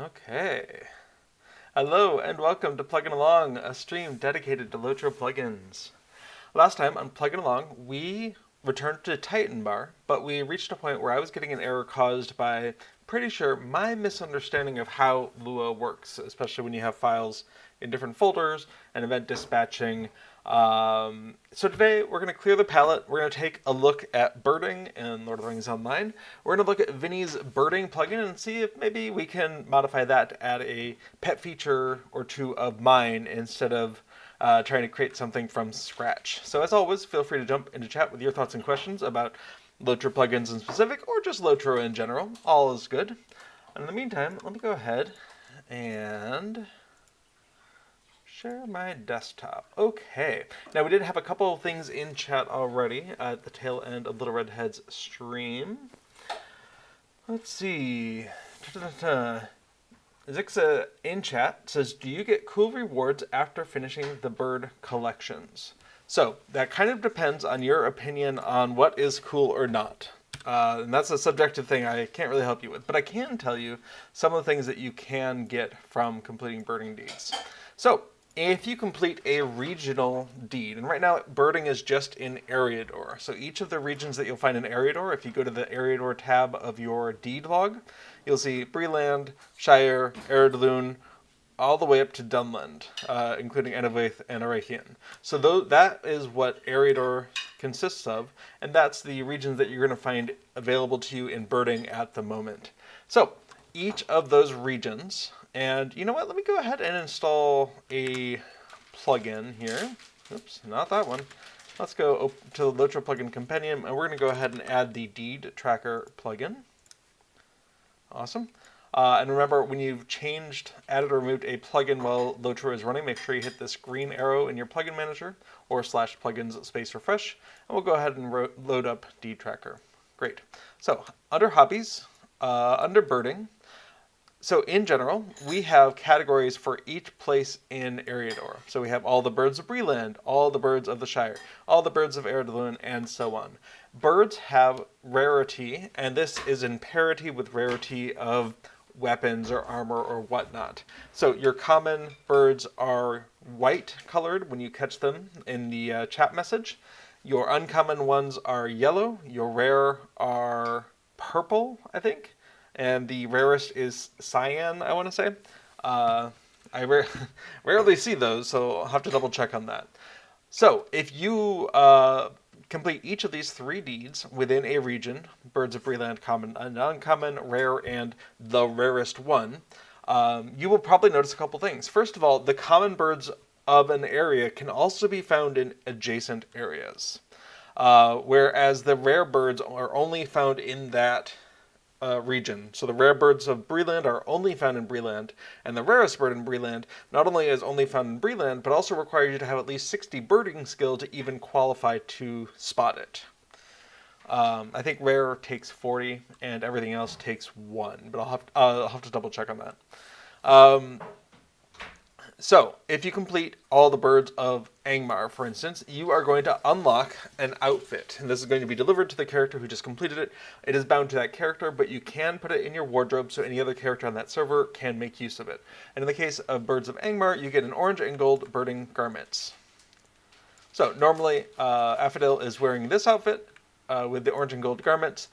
Okay. Hello and welcome to Plugin Along, a stream dedicated to LOTRO plugins. Last time on Plugin Along, we returned to TitanBar, but we reached a point where I was getting an error caused by, pretty sure, my misunderstanding of how Lua works, especially when you have files in different folders and event dispatching. So today we're going to clear the palette. We're going to take a look at birding in Lord of the Rings Online. We're going to look at Vinny's birding plugin and see if maybe we can modify that to add a pet feature or two of mine instead of trying to create something from scratch. So as always, feel free to jump into chat with your thoughts and questions about LOTRO plugins in specific or just LOTRO in general. All is good. And in the meantime, let me go ahead and share my desktop. Okay. Now we did have a couple of things in chat already at the tail end of Little Red Head's stream. Let's see. Zixa in chat says, do you get cool rewards after finishing the bird collections? So that kind of depends on your opinion on what is cool or not. And that's a subjective thing I can't really help you with. But I can tell you some of the things that you can get from completing birding deeds. So if you complete a regional deed, and right now birding is just in Eriador, so each of the regions that you'll find in Eriador, if you go to the Eriador tab of your deed log, you'll see Breland, Shire, Eredlune, all the way up to Dunland, including Enevaith and Arachian. So that is what Eriador consists of, and that's the regions that you're going to find available to you in birding at the moment. So each of those regions, and you know what, let me go ahead and install a plugin here. Oops, not that one. Let's go to the LOTRO Plugin Compendium, and we're going to go ahead and add the Deed Tracker plugin. Awesome. And remember, when you've added or removed a plugin while LOTRO is running, make sure you hit this green arrow in your plugin manager or /plugins space refresh, and we'll go ahead and load up Deed Tracker. Great. So under hobbies, under birding, so in general, we have categories for each place in Eriador. So we have all the birds of Breland, all the birds of the Shire, all the birds of Eredlune, and so on. Birds have rarity, and this is in parity with rarity of weapons or armor or whatnot. So your common birds are white colored when you catch them in the chat message. Your uncommon ones are yellow. Your rare are purple, I think. And the rarest is cyan, I want to say. I rarely see those, so I'll have to double check on that. So if you complete each of these 3 deeds within a region, birds of Breland, common and uncommon, rare, and the rarest one, you will probably notice a couple things. First of all, the common birds of an area can also be found in adjacent areas, whereas the rare birds are only found in that region. So the rare birds of Breland are only found in Breland, and the rarest bird in Breland not only is only found in Breland, but also requires you to have at least 60 birding skill to even qualify to spot it. I think rare takes 40, and everything else takes 1, but I'll have to double check on that. So, if you complete all the birds of Angmar, for instance, you are going to unlock an outfit. And this is going to be delivered to the character who just completed it. It is bound to that character, but you can put it in your wardrobe so any other character on that server can make use of it. And in the case of birds of Angmar, you get an orange and gold birding garments. So, normally, Affadil is wearing this outfit with the orange and gold garments.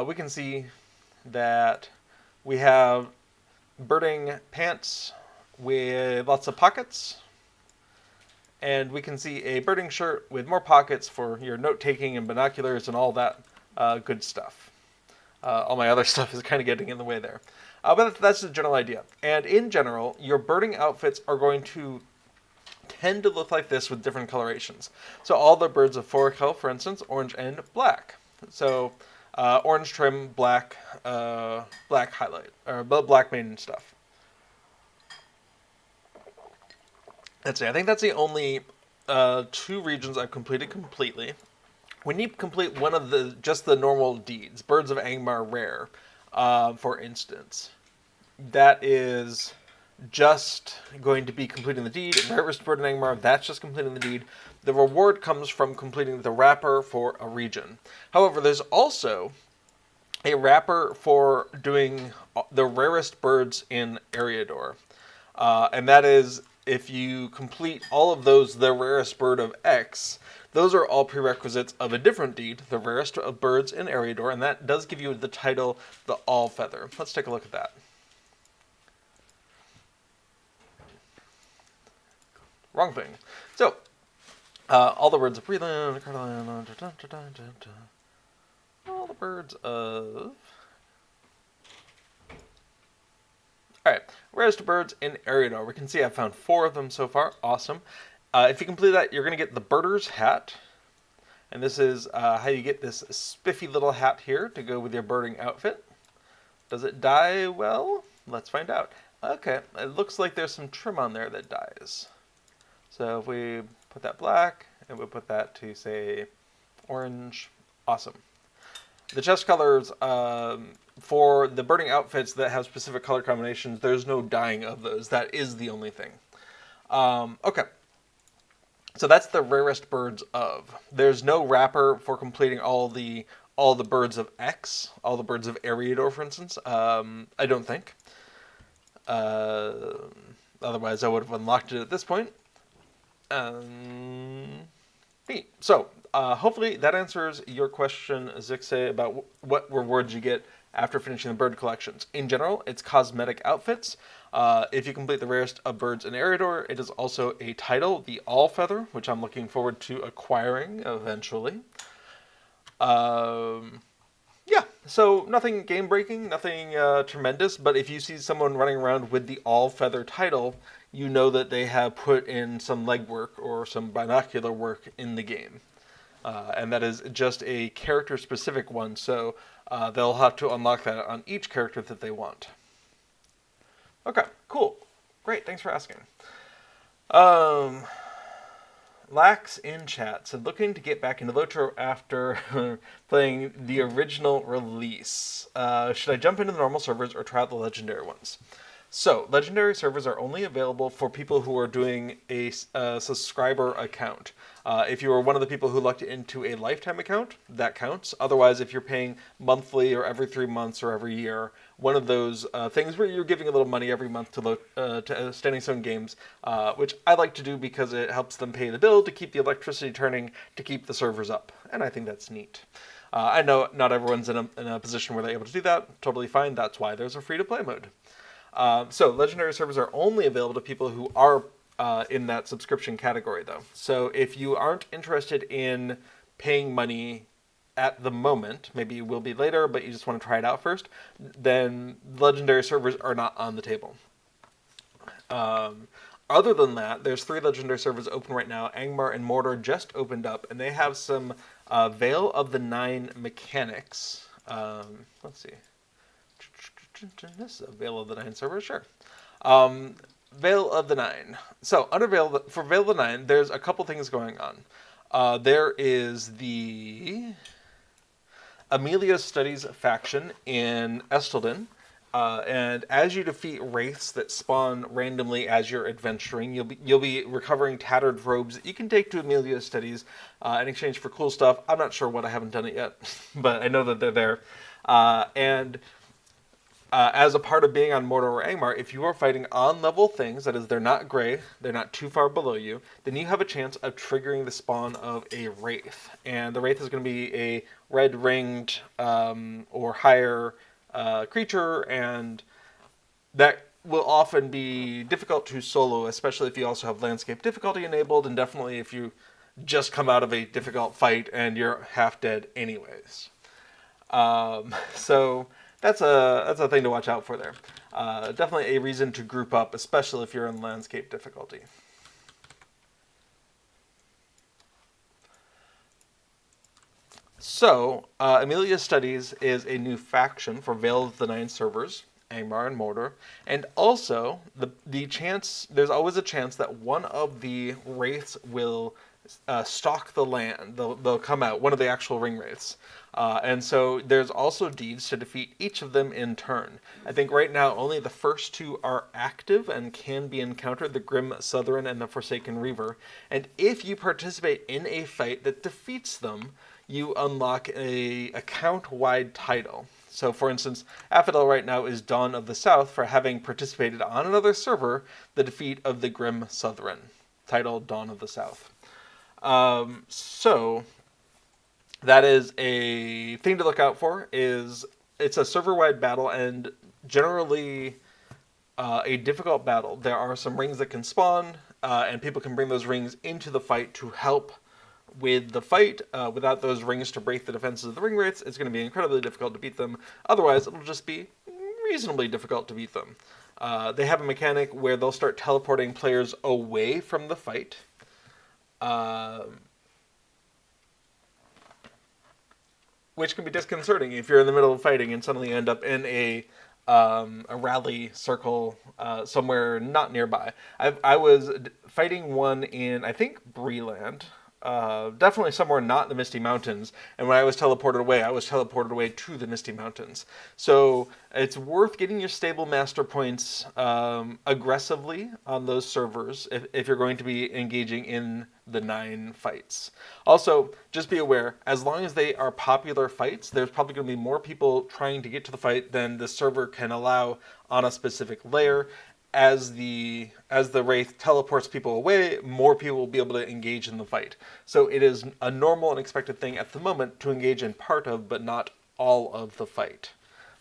We can see that we have birding pants with lots of pockets, and we can see a birding shirt with more pockets for your note-taking and binoculars and all that good stuff. All my other stuff is kind of getting in the way there. But that's the general idea. And in general, your birding outfits are going to tend to look like this with different colorations. So all the birds of Forakel, for instance, orange and black. So orange trim, black highlight, or black mane and stuff. Let's see, I think that's the only 2 regions I've completed completely. When you complete one of just the normal deeds, Birds of Angmar Rare, for instance, that is just going to be completing the deed. Rarest Bird in Angmar, that's just completing the deed. The reward comes from completing the wrapper for a region. However, there's also a wrapper for doing the rarest birds in Eriador. And that is, if you complete all of those, the rarest bird of X, those are all prerequisites of a different deed, the rarest of birds in Eriador, and that does give you the title, the All Feather. Let's take a look at that. Wrong thing. So, all the birds of Breland, all the birds of... Alright, rarest birds in Eriador. We can see I've found 4 of them so far. Awesome. If you complete that, you're going to get the Birder's Hat. And this is how you get this spiffy little hat here to go with your birding outfit. Does it dye well? Let's find out. Okay, it looks like there's some trim on there that dyes. So if we put that black, and we put that to, say, orange, awesome. The chest colors, for the birding outfits that have specific color combinations, there's no dyeing of those. That is the only thing. Okay. So that's the rarest birds of. There's no wrapper for completing all the birds of X, all the birds of Eriador, for instance. I don't think. Otherwise, I would have unlocked it at this point. Neat. So, hopefully that answers your question, Zixay, about what rewards you get after finishing the bird collections. In general, it's cosmetic outfits. If you complete the rarest of birds in Eriador, it is also a title, the All Feather, which I'm looking forward to acquiring eventually. Yeah, so nothing game-breaking, nothing tremendous, but if you see someone running around with the All Feather title, you know that they have put in some legwork or some binocular work in the game. And that is just a character-specific one, so they'll have to unlock that on each character that they want. Okay, cool. Great, thanks for asking. Lax in chat said, looking to get back into LOTRO after playing the original release. Should I jump into the normal servers or try out the legendary ones? So, legendary servers are only available for people who are doing a subscriber account. If you are one of the people who lucked into a lifetime account, that counts. Otherwise, if you're paying monthly or every 3 months or every year, one of those things where you're giving a little money every month to Standing Stone Games, which I like to do because it helps them pay the bill to keep the electricity turning, to keep the servers up. And I think that's neat. I know not everyone's in a position where they're able to do that. Totally fine. That's why there's a free-to-play mode. So legendary servers are only available to people who are in that subscription category, though. So if you aren't interested in paying money at the moment, maybe you will be later, but you just want to try it out first, then legendary servers are not on the table. Other than that, there's 3 legendary servers open right now. Angmar and Mordor just opened up, and they have some Veil of the Nine mechanics. Let's see. This is a Veil of the Nine server, sure. Veil of the Nine. So, for Veil of the Nine, there's a couple things going on. There is the Amelia Studies faction in Estelden, and as you defeat wraiths that spawn randomly as you're adventuring, you'll be recovering tattered robes that you can take to Amelia Studies in exchange for cool stuff. I'm not sure what, I haven't done it yet, but I know that they're there. As a part of being on Mordor or Angmar, if you are fighting on-level things, that is, they're not gray, they're not too far below you, then you have a chance of triggering the spawn of a Wraith. And the Wraith is going to be a red-ringed or higher creature, and that will often be difficult to solo, especially if you also have landscape difficulty enabled, and definitely if you just come out of a difficult fight and you're half dead anyways. So that's a thing to watch out for there. Definitely a reason to group up, especially if you're in landscape difficulty. So, Amelia Studies is a new faction for Veil of the Nine servers, Angmar and Mordor, and also there's always a chance that one of the wraiths will stalk the land. They'll come out, one of the actual ring wraiths. And so there's also deeds to defeat each of them in turn. I think right now only the first 2 are active and can be encountered, the Grim Southern and the Forsaken Reaver. And if you participate in a fight that defeats them, you unlock a account-wide title. So for instance, Affidel right now is Dawn of the South for having participated on another server the defeat of the Grim Southron, titled Dawn of the South. So that is a thing to look out for. It's a server-wide battle and generally a difficult battle. There are some rings that can spawn, and people can bring those rings into the fight to help with the fight. Without those rings to break the defenses of the ring wraiths, it's going to be incredibly difficult to beat them. Otherwise, it'll just be reasonably difficult to beat them. They have a mechanic where they'll start teleporting players away from the fight. Which can be disconcerting if you're in the middle of fighting and suddenly end up in a rally circle somewhere not nearby. I was fighting one in, I think, Breland. Definitely somewhere not in the Misty Mountains. And when I was teleported away, I was teleported away to the Misty Mountains. So it's worth getting your stable master points aggressively on those servers if you're going to be engaging in the 9 fights. Also, just be aware, as long as they are popular fights, there's probably going to be more people trying to get to the fight than the server can allow on a specific layer. As the Wraith teleports people away, more people will be able to engage in the fight. So it is a normal and expected thing at the moment to engage in part of, but not all of the fight.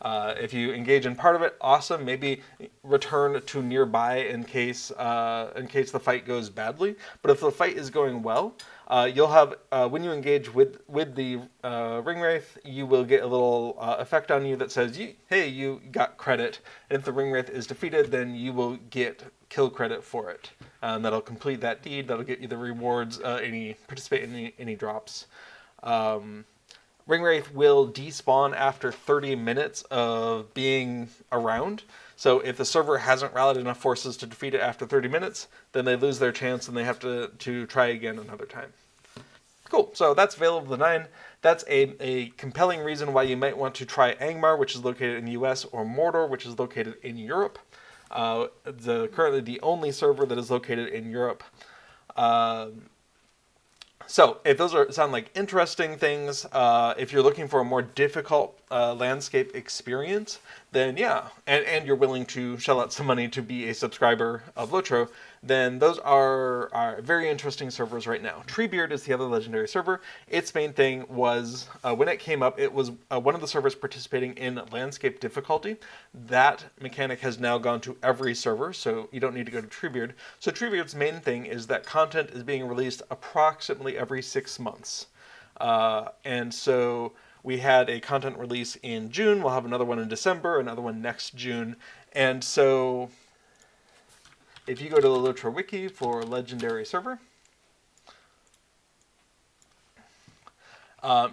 If you engage in part of it, awesome. Maybe return to nearby in case the fight goes badly. But if the fight is going well, you'll have when you engage with the ring wraith, you will get a little effect on you that says, "Hey, you got credit." And if the ring wraith is defeated, then you will get kill credit for it. That'll complete that deed. That'll get you the rewards. Participate in any drops. Ringwraith will despawn after 30 minutes of being around. So if the server hasn't rallied enough forces to defeat it after 30 minutes, then they lose their chance and they have to try again another time. Cool, so that's Veil of the Nine. That's a compelling reason why you might want to try Angmar, which is located in the US, or Mordor, which is located in Europe. Currently the only server that is located in Europe. So, if those sound like interesting things, if you're looking for a more difficult landscape experience, then yeah, and you're willing to shell out some money to be a subscriber of LOTRO, then those are very interesting servers right now. Treebeard is the other legendary server. Its main thing was, when it came up, it was one of the servers participating in landscape difficulty. That mechanic has now gone to every server, so you don't need to go to Treebeard. So Treebeard's main thing is that content is being released approximately every 6 months. And so we had a content release in June, we'll have another one in December, another one next June. And so if you go to the LOTRO wiki for legendary server,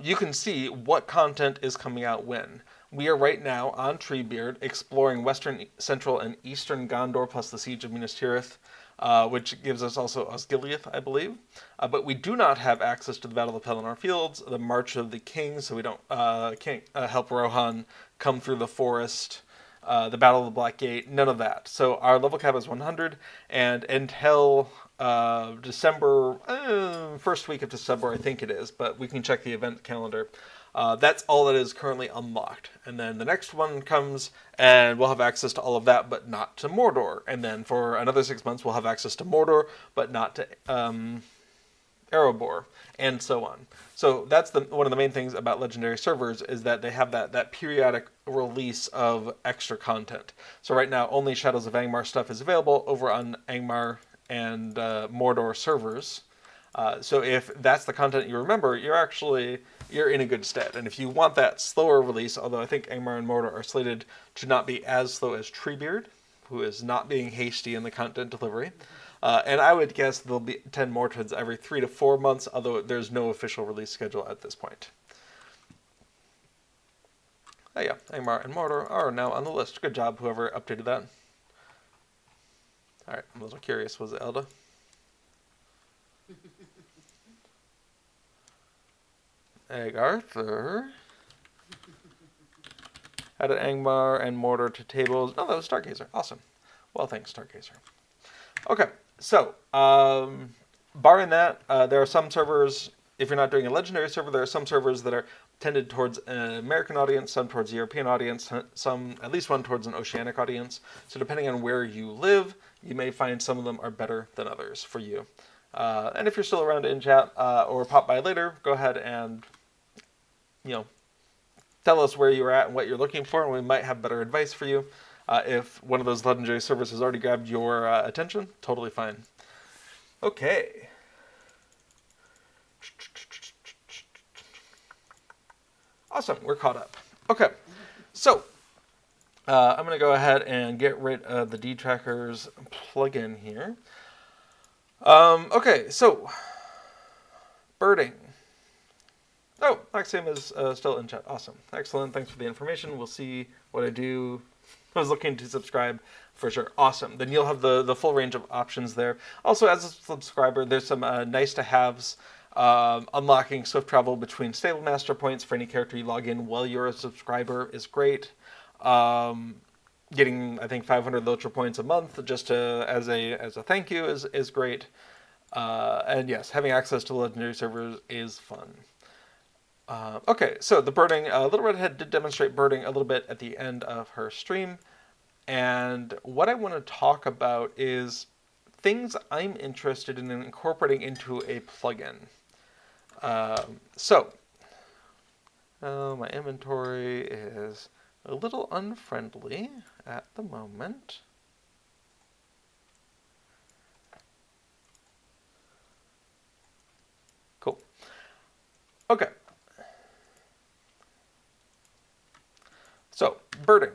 you can see what content is coming out when. We are right now on Treebeard exploring Western, Central, and Eastern Gondor plus the Siege of Minas Tirith, which gives us also Osgiliath, I believe. But we do not have access to the Battle of Pelennor Fields, the March of the Kings, so we can't help Rohan come through the forest, the Battle of the Black Gate, none of that. So our level cap is 100, and until December, first week of December, I think it is, but we can check the event calendar. That's all that is currently unlocked. And then the next one comes, and we'll have access to all of that, but not to Mordor. And then for another 6 months, we'll have access to Mordor, but not to Erebor, and so on. So that's one of the main things about legendary servers, is that they have that periodic release of extra content. So right now, only Shadows of Angmar stuff is available over on Angmar and Mordor servers. So if that's the content you remember, you're in a good stead. And if you want that slower release, although I think Angmar and Mordor are slated to not be as slow as Treebeard, who is not being hasty in the content delivery. And I would guess there'll be 10 Mortons every 3 to 4 months, although there's no official release schedule at this point. Oh yeah, Angmar and Mordor are now on the list. Good job, whoever updated that. Alright, I'm a little curious. Was it Elda? Egg Arthur added Angmar and Mordor to tables. Oh, that was Stargazer. Awesome. Well, thanks, Stargazer. Okay, so barring that, there are some servers, if you're not doing a legendary server, there are some servers that are tended towards an American audience, some towards a European audience, some, at least one towards an oceanic audience. So depending on where you live, you may find some of them are better than others for you. And if you're still around in chat or pop by later, go ahead and, tell us where you're at and what you're looking for, and we might have better advice for you. If one of those legendary servers has already grabbed your attention, totally fine. Okay. Awesome, we're caught up. Okay, so I'm going to go ahead and get rid of the DTrackers plugin here. Okay, so birding. Oh, Maxim is still in chat. Awesome. Excellent. Thanks for the information. We'll see what I do. I was looking to subscribe for sure. Awesome. Then you'll have the full range of options there. Also, as a subscriber, there's some nice to haves. Unlocking swift travel between stable master points for any character you log in while you're a subscriber is great. Getting, I think, 500 LOTRO points a month just as a thank you is great. And yes, having access to legendary servers is fun. Okay, so the birding, Little Redhead did demonstrate birding a little bit at the end of her stream, and what I want to talk about is things I'm interested in incorporating into a plugin. My inventory is a little unfriendly at the moment. Cool. Okay. So, birding.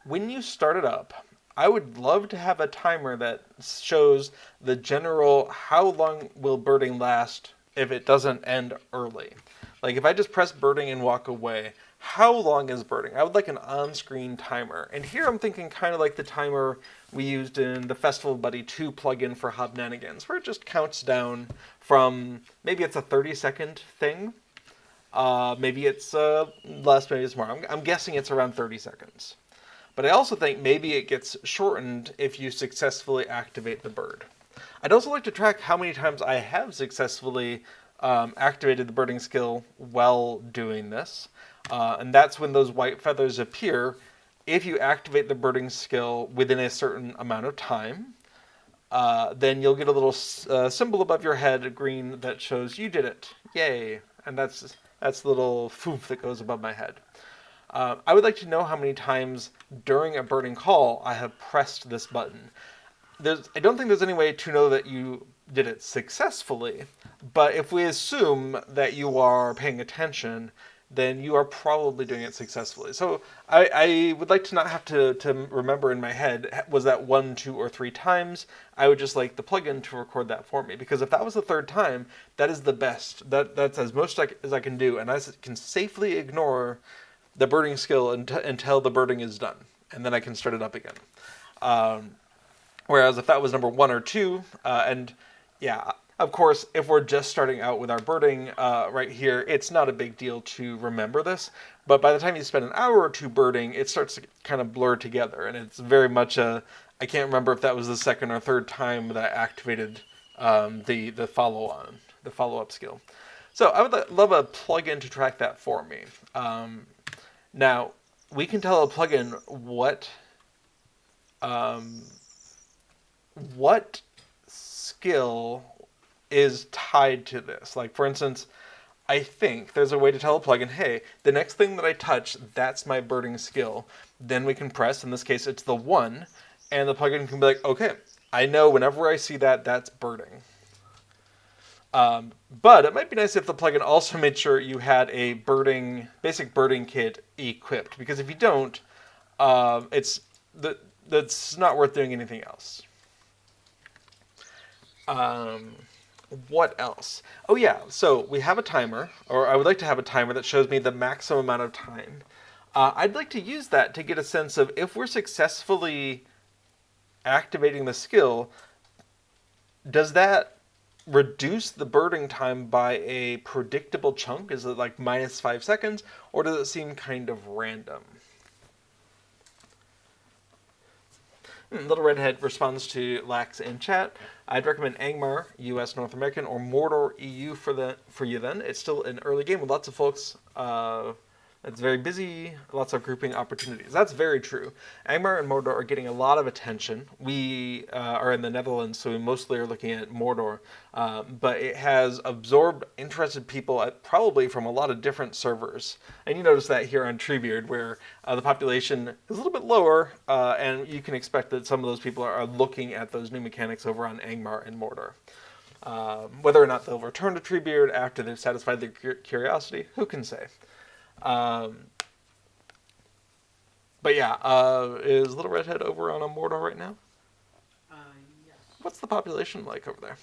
When you start it up, I would love to have a timer that shows the general how long will birding last if it doesn't end early. Like if I just press birding and walk away, how long is birding? I would like an on-screen timer. And here I'm thinking kind of like the timer we used in the Festival Buddy 2 plugin for Hobnanigans, where it just counts down from, maybe it's a 30-second thing. Maybe it's less, maybe it's more. I'm guessing it's around 30 seconds. But I also think maybe it gets shortened if you successfully activate the bird. I'd also like to track how many times I have successfully activated the birding skill while doing this. And that's when those white feathers appear if you activate the birding skill within a certain amount of time. Then you'll get a little symbol above your head, green, that shows you did it. Yay. And that's the little foof that goes above my head. I would like to know how many times during a birding call I have pressed this button. I don't think there's any way to know that you did it successfully, but if we assume that you are paying attention, then you are probably doing it successfully. So I would like to not have to remember in my head, was that 1, 2, or 3 times? I would just like the plugin to record that for me, because if that was the 3rd time, that is the best. That's as much as I can do, and I can safely ignore the birding skill until the birding is done, and then I can start it up again. Whereas if that was number 1 or 2, and yeah, of course, if we're just starting out with our birding right here, it's not a big deal to remember this. But by the time you spend an hour or 2 birding, it starts to kind of blur together, and it's very much I can't remember if that was the 2nd or 3rd time that I activated the follow-up skill. So I would love a plugin to track that for me. Now, we can tell a plugin what skill is tied to this. Like, for instance, I think there's a way to tell a plugin, hey, the next thing that I touch, that's my birding skill. Then we can press, in this case, it's the 1, and the plugin can be like, okay, I know whenever I see that, that's birding. But it might be nice if the plugin also made sure you had a basic birding kit equipped, because if you don't, that's not worth doing anything else. What else? Oh yeah, so we have a timer, or I would like to have a timer that shows me the maximum amount of time. I'd like to use that to get a sense of if we're successfully activating the skill, does that reduce the birding time by a predictable chunk? Is it like -5 seconds, or does it seem kind of random? Little Redhead responds to Lax in chat. I'd recommend Angmar, US North American, or Mordor EU for you then. It's still an early game with lots of folks. It's very busy, lots of grouping opportunities. That's very true. Angmar and Mordor are getting a lot of attention. We are in the Netherlands, so we mostly are looking at Mordor. But it has absorbed interested people probably from a lot of different servers. And you notice that here on Treebeard, where the population is a little bit lower, and you can expect that some of those people are looking at those new mechanics over on Angmar and Mordor. Whether or not they'll return to Treebeard after they've satisfied their curiosity, who can say? But yeah, is Little Redhead over on a Mordor right now? Yes. What's the population like over there?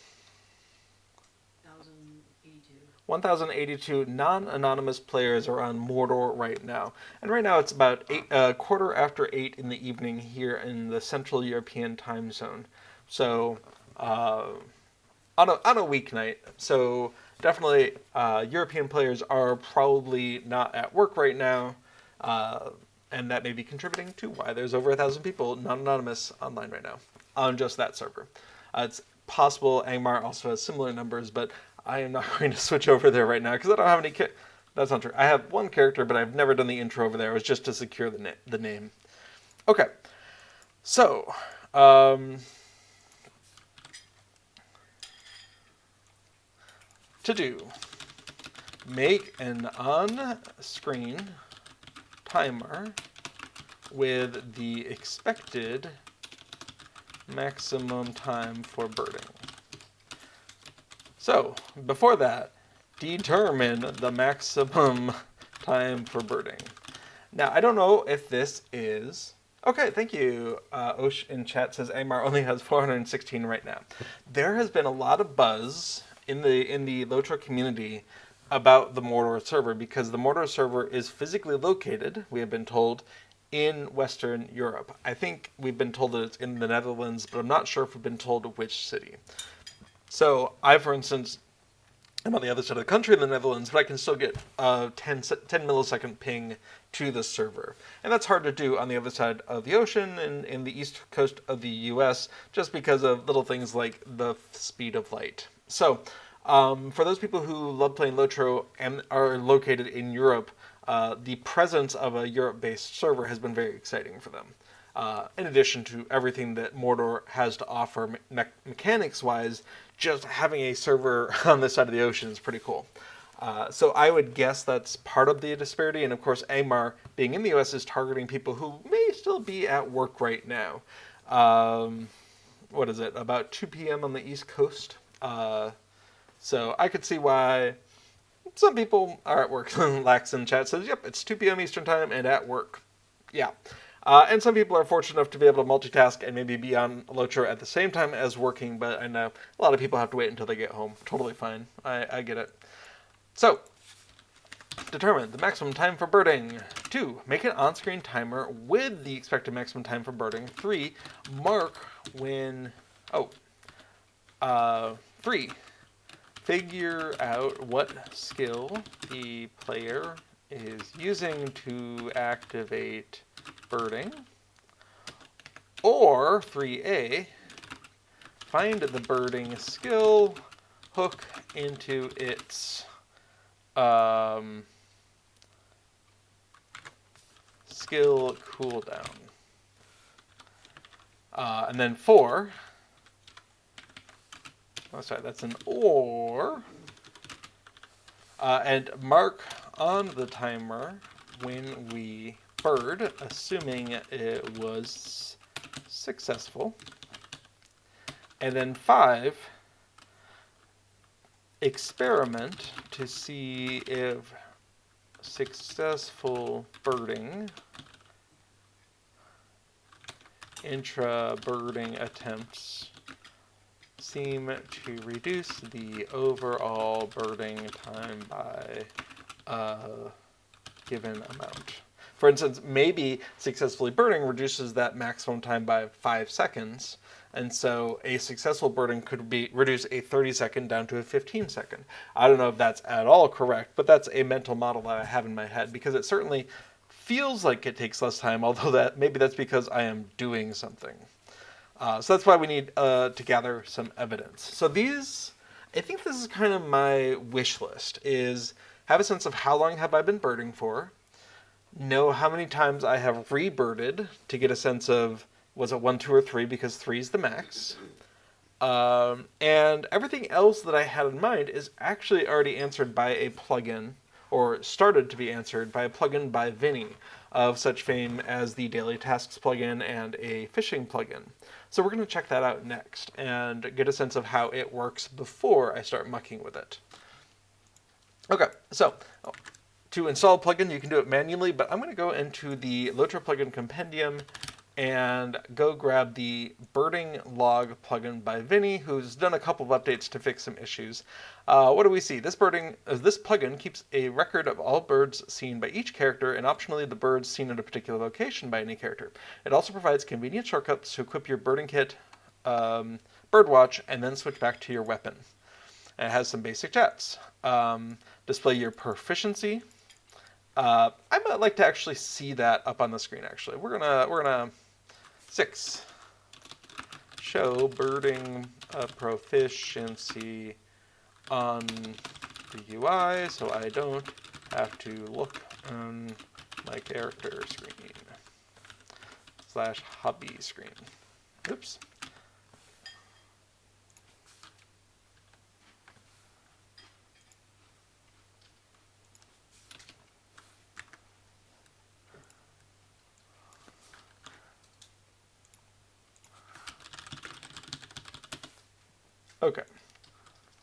1,082. 1,082 non-anonymous players are on Mordor right now. And right now it's about 8:15 in the evening here in the Central European time zone. So, on a weeknight. So definitely European players are probably not at work right now. And that may be contributing to why there's over 1,000 people non-anonymous online right now on just that server. It's possible Angmar also has similar numbers, but I am not going to switch over there right now because I don't have any... That's not true. I have one character, but I've never done the intro over there. It was just to secure the name. Okay. So, to do, make an on-screen timer with the expected maximum time for birding. So, before that, determine the maximum time for birding. Now, I don't know if this is... Okay, thank you. Osh in chat says Amar only has 416 right now. There has been a lot of buzz in the LOTRO community about the Mordor server because the Mordor server is physically located, we have been told, in Western Europe. I think we've been told that it's in the Netherlands, but I'm not sure if we've been told which city. So I, for instance, am on the other side of the country in the Netherlands, but I can still get a 10 millisecond ping to the server. And that's hard to do on the other side of the ocean and in the east coast of the US, just because of little things like the speed of light. So for those people who love playing LOTRO and are located in Europe, the presence of a Europe-based server has been very exciting for them. In addition to everything that Mordor has to offer mechanics-wise, just having a server on this side of the ocean is pretty cool. So I would guess that's part of the disparity, and of course Angmar, being in the US, is targeting people who may still be at work right now. What is it, about 2 p.m. on the East Coast? So I could see why some people are at work. Lax in chat says, yep, it's 2 p.m. Eastern time and at work. Yeah. And some people are fortunate enough to be able to multitask and maybe be on LOTRO at the same time as working, but I know a lot of people have to wait until they get home. Totally fine. I get it. So, determine the maximum time for birding. 2, make an on-screen timer with the expected maximum time for birding. 3, mark when... 3, figure out what skill the player is using to activate birding. Or 3A, find the birding skill, hook into its skill cooldown. And then 4, sorry, that's an or, and mark on the timer when we bird, assuming it was successful. And then 5, experiment to see if successful birding, intra-birding attempts seem to reduce the overall birding time by a given amount. For instance, maybe successfully birding reduces that maximum time by 5 seconds, and so a successful birding could reduce a 30-second down to a 15-second. I don't know if that's at all correct, but that's a mental model that I have in my head, because it certainly feels like it takes less time, although maybe that's because I am doing something. So that's why we need to gather some evidence. So I think this is kind of my wish list, is have a sense of how long have I been birding for, know how many times I have rebirded to get a sense of, was it 1, 2, or 3, because 3 is the max. And everything else that I had in mind is actually already answered by a plugin, or started to be answered by a plugin by Vinny, of such fame as the Daily Tasks plugin and a fishing plugin. So we're going to check that out next and get a sense of how it works before I start mucking with it. Okay, so to install a plugin, you can do it manually, but I'm going to go into the LOTRO Plugin Compendium and go grab the birding log plugin by Vinny, who's done a couple of updates to fix some issues. What do we see? This plugin keeps a record of all birds seen by each character, and optionally the birds seen at a particular location by any character. It also provides convenient shortcuts to equip your birding kit, birdwatch, and then switch back to your weapon. And it has some basic chats. Display your proficiency. I might like to actually see that up on the screen. Actually, we're gonna 6. Show birding proficiency on the UI, so I don't have to look on my character screen / hobby screen. Oops. Okay.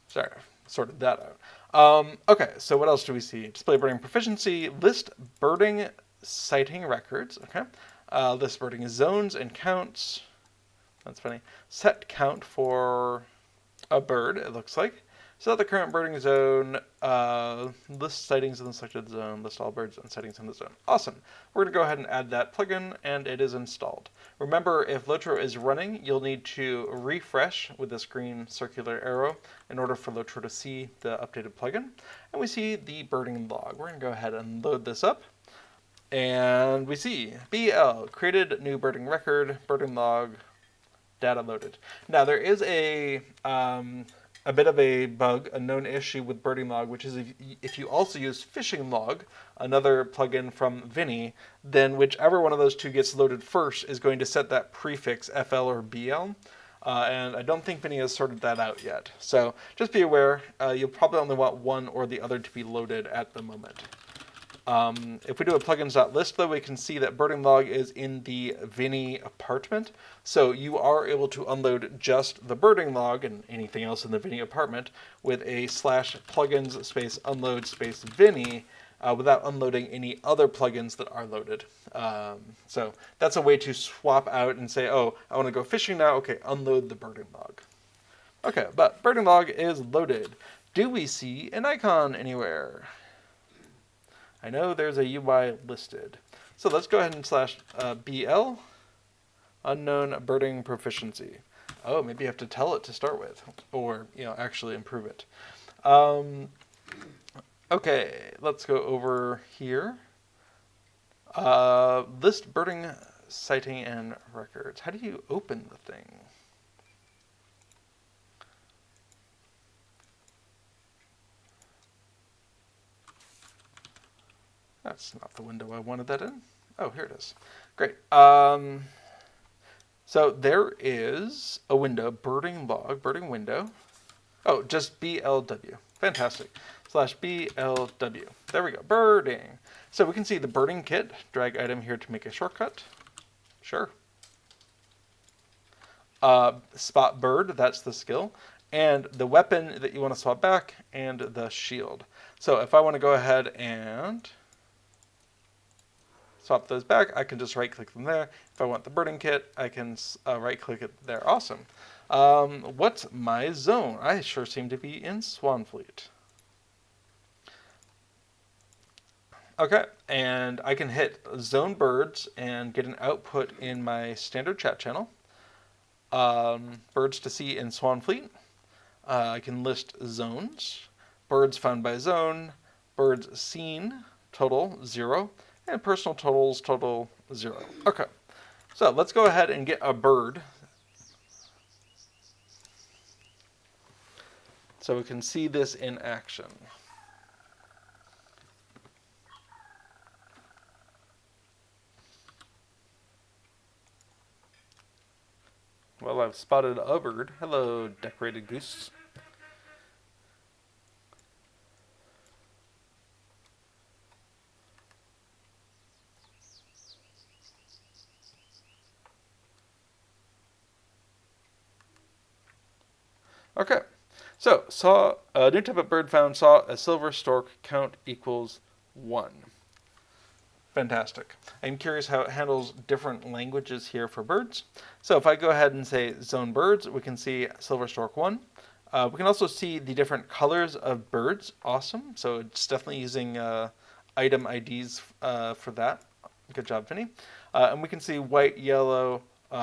Sorry, sorted that out. Okay, so what else do we see? Display birding proficiency, list birding sighting records, okay. List birding zones and counts. That's funny. Set count for a bird, it looks like. Set the current birding zone, list sightings in the selected zone, list all birds and sightings in the zone. Awesome. We're going to go ahead and add that plugin, and it is installed. Remember, if LOTRO is running, you'll need to refresh with this green circular arrow in order for LOTRO to see the updated plugin. And we see the birding log. We're going to go ahead and load this up. And we see BL, created new birding record, birding log, data loaded. Now, there is a bit of a bug, a known issue with birding log, which is if you also use fishing log, another plugin from Vinny, then whichever one of those two gets loaded first is going to set that prefix FL or BL. And I don't think Vinny has sorted that out yet. So just be aware, you'll probably only want one or the other to be loaded at the moment. If we do a plugins.list, though, we can see that birding log is in the Vinny apartment. So you are able to unload just the birding log and anything else in the Vinny apartment with a /plugins space unload space Vinny without unloading any other plugins that are loaded. So that's a way to swap out and say, oh, I want to go fishing now. Okay, unload the birding log. Okay, but birding log is loaded. Do we see an icon anywhere? I know there's a UI listed. So let's go ahead and /BL, unknown birding proficiency. Oh, maybe you have to tell it to start with, or actually improve it. Okay, let's go over here. List birding sighting and records. How do you open the thing? That's not the window I wanted that in. Oh, here it is. Great. So there is a window, birding log, birding window. Oh, just BLW. Fantastic. /BLW. There we go. Birding. So we can see the birding kit. Drag item here to make a shortcut. Sure. Spot bird, that's the skill. And the weapon that you want to swap back, and the shield. So if I want to go ahead and swap those back, I can just right-click them there. If I want the birding kit, I can right-click it there. Awesome. What's my zone? I sure seem to be in Swanfleet. Okay, and I can hit zone birds and get an output in my standard chat channel. Birds to see in Swanfleet. I can list zones. Birds found by zone. Birds seen, total 0. And personal totals, total 0. Okay, so let's go ahead and get a bird so we can see this in action. Well, I've spotted a bird. Hello, decorated goose. Okay, so saw a new type of bird found, saw a silver stork, count equals 1. Fantastic. I'm curious how it handles different languages here for birds. So if I go ahead and say zone birds, we can see silver stork 1. We can also see the different colors of birds. Awesome. So it's definitely using item IDs for that. Good job, Vinny. And we can see white, yellow,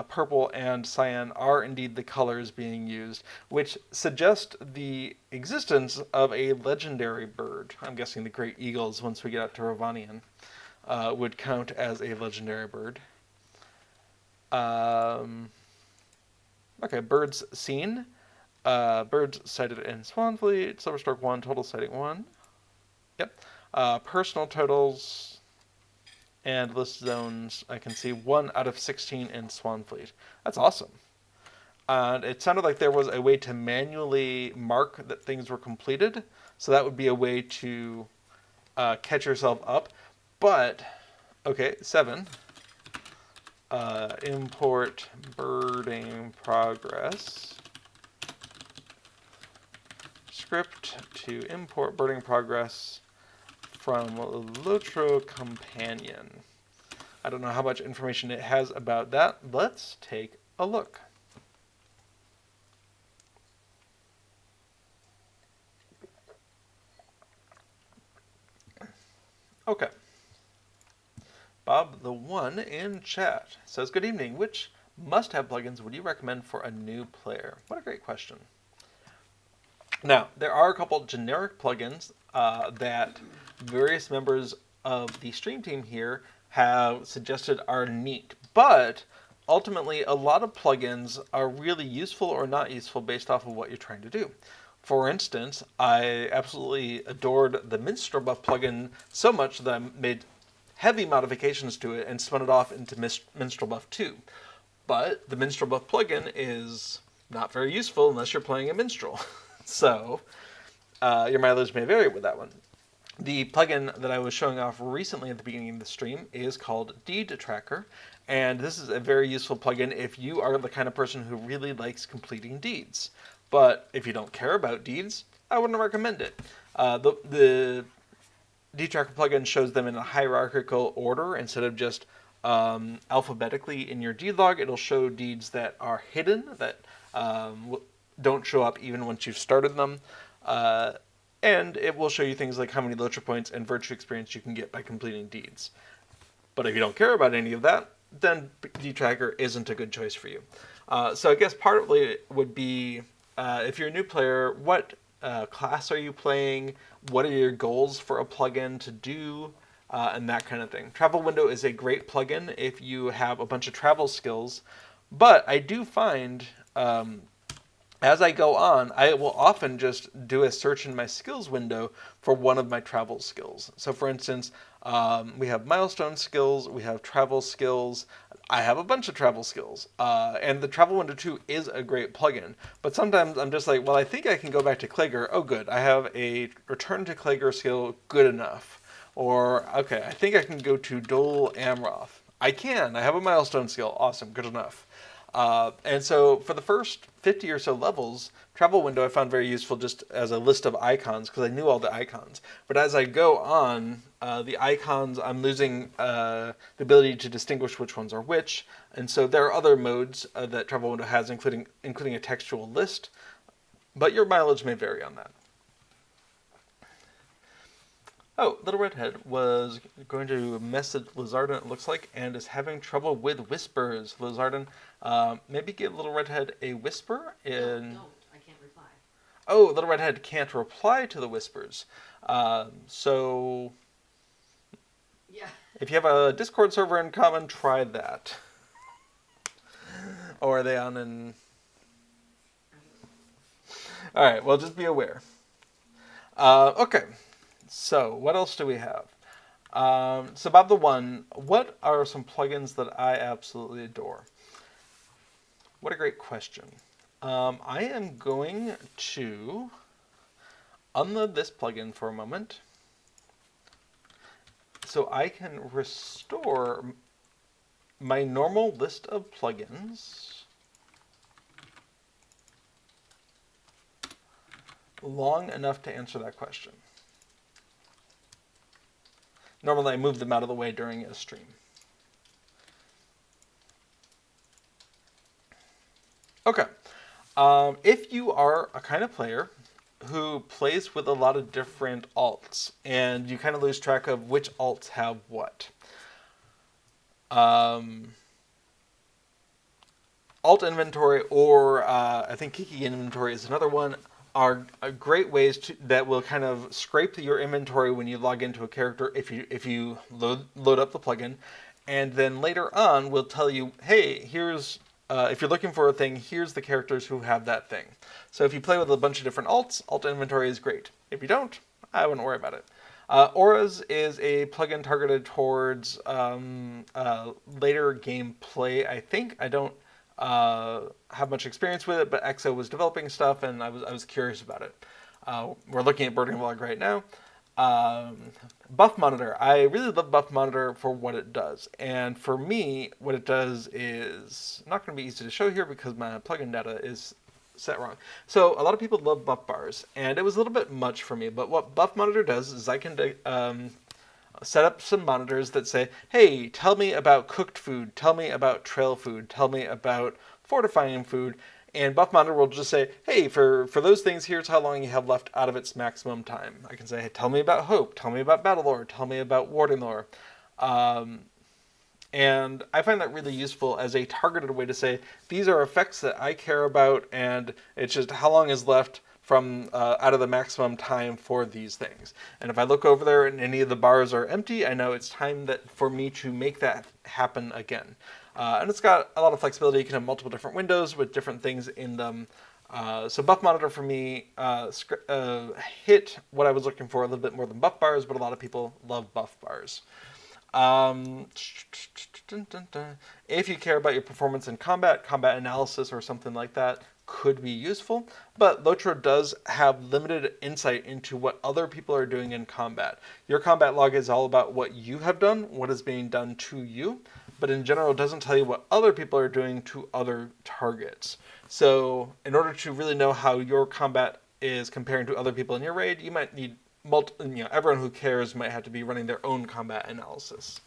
purple, and cyan are indeed the colors being used, which suggest the existence of a legendary bird. I'm guessing the great eagles, once we get out to Ravanian, would count as a legendary bird. Okay, birds seen. Birds sighted in Swanfleet, Silver Stork 1, total sighting 1. Yep. Personal totals and list zones, I can see 1 out of 16 in Swanfleet. That's awesome. And it sounded like there was a way to manually mark that things were completed, so that would be a way to catch yourself up. But, okay, 7. Import birding progress. Script to import birding progress from LOTRO Companion. I don't know how much information it has about that. Let's take a look. Okay. Bob the One in chat says, good evening. Which must-have plugins would you recommend for a new player? What a great question. Now, there are a couple generic plugins that various members of the stream team here have suggested are neat, but ultimately a lot of plugins are really useful or not useful based off of what you're trying to do. For instance, I absolutely adored the Minstrel Buff plugin so much that I made heavy modifications to it and spun it off into Minstrel Buff 2. But the Minstrel Buff plugin is not very useful unless you're playing a minstrel. So your mileage may vary with that one. The plugin that I was showing off recently at the beginning of the stream is called Deed Tracker, and this is a very useful plugin if you are the kind of person who really likes completing deeds. But if you don't care about deeds, I wouldn't recommend it. The Deed Tracker plugin shows them in a hierarchical order instead of just alphabetically in your deed log. It'll show deeds that are hidden, that don't show up even once you've started them. And it will show you things like how many LOTRO points and virtue experience you can get by completing deeds. But if you don't care about any of that, then Deed Tracker isn't a good choice for you. So I guess partly would be, if you're a new player, what class are you playing? What are your goals for a plugin to do? And that kind of thing. Travel Window is a great plugin if you have a bunch of travel skills. But I do find as I go on, I will often just do a search in my skills window for one of my travel skills. So for instance, we have milestone skills, we have travel skills. I have a bunch of travel skills. And the Travel Window 2 is a great plugin. But sometimes I'm just like, well, I think I can go back to Klager. Oh, good. I have a Return to Klager skill. Good enough. Or, okay, I think I can go to Dol Amroth. I can. I have a milestone skill. Awesome. Good enough. And so for the first 50 or so levels, Travel Window I found very useful just as a list of icons because I knew all the icons. But as I go on, the icons, I'm losing the ability to distinguish which ones are which. And so there are other modes that Travel Window has, including a textual list. But your mileage may vary on that. Oh, Little Redhead was going to message Lizardon, it looks like, and is having trouble with whispers. Lizardon, maybe give Little Redhead a whisper in... No, don't. I can't reply. Oh, Little Redhead can't reply to the whispers. So... Yeah. If you have a Discord server in common, try that. Or are they on an... All right, well, just be aware. Okay, so what else do we have? So Bob the One, what are some plugins that I absolutely adore? What a great question. I am going to unload this plugin for a moment so I can restore my normal list of plugins long enough to answer that question. Normally I move them out of the way during a stream. Okay. If you are a kind of player who plays with a lot of different alts and you kind of lose track of which alts have what, alt inventory or I think Kiki inventory is another one, are great ways that will kind of scrape your inventory when you log into a character if you load up the plugin, and then later on will tell you, hey, here's if you're looking for a thing, here's the characters who have that thing. So if you play with a bunch of different alts, alt inventory is great. If you don't, I wouldn't worry about it. Auras is a plugin targeted towards later gameplay, I think. I don't have much experience with it, but EXO was developing stuff, and I was curious about it. We're looking at Birding Vlog right now. Buff Monitor. I really love Buff Monitor for what it does. And for me, what it does is not going to be easy to show here because my plugin data is set wrong. So a lot of people love buff bars, and it was a little bit much for me. But what Buff Monitor does is I can set up some monitors that say, hey, tell me about cooked food, tell me about trail food, tell me about fortifying food. And Buff Monitor will just say, hey, for those things, here's how long you have left out of its maximum time. I can say, hey, tell me about Hope, tell me about Battle Lore, tell me about Warden Lore. And I find that really useful as a targeted way to say, these are effects that I care about, and it's just how long is left from out of the maximum time for these things. And if I look over there and any of the bars are empty, I know it's time for me to make that happen again. And it's got a lot of flexibility. You can have multiple different windows with different things in them. So Buff Monitor for me hit what I was looking for a little bit more than buff bars, but a lot of people love buff bars. If you care about your performance in combat analysis or something like that could be useful, but LOTRO does have limited insight into what other people are doing in combat. Your combat log is all about what you have done, what is being done to you, but in general it doesn't tell you what other people are doing to other targets. So in order to really know how your combat is comparing to other people in your raid, you might need everyone who cares might have to be running their own combat analysis.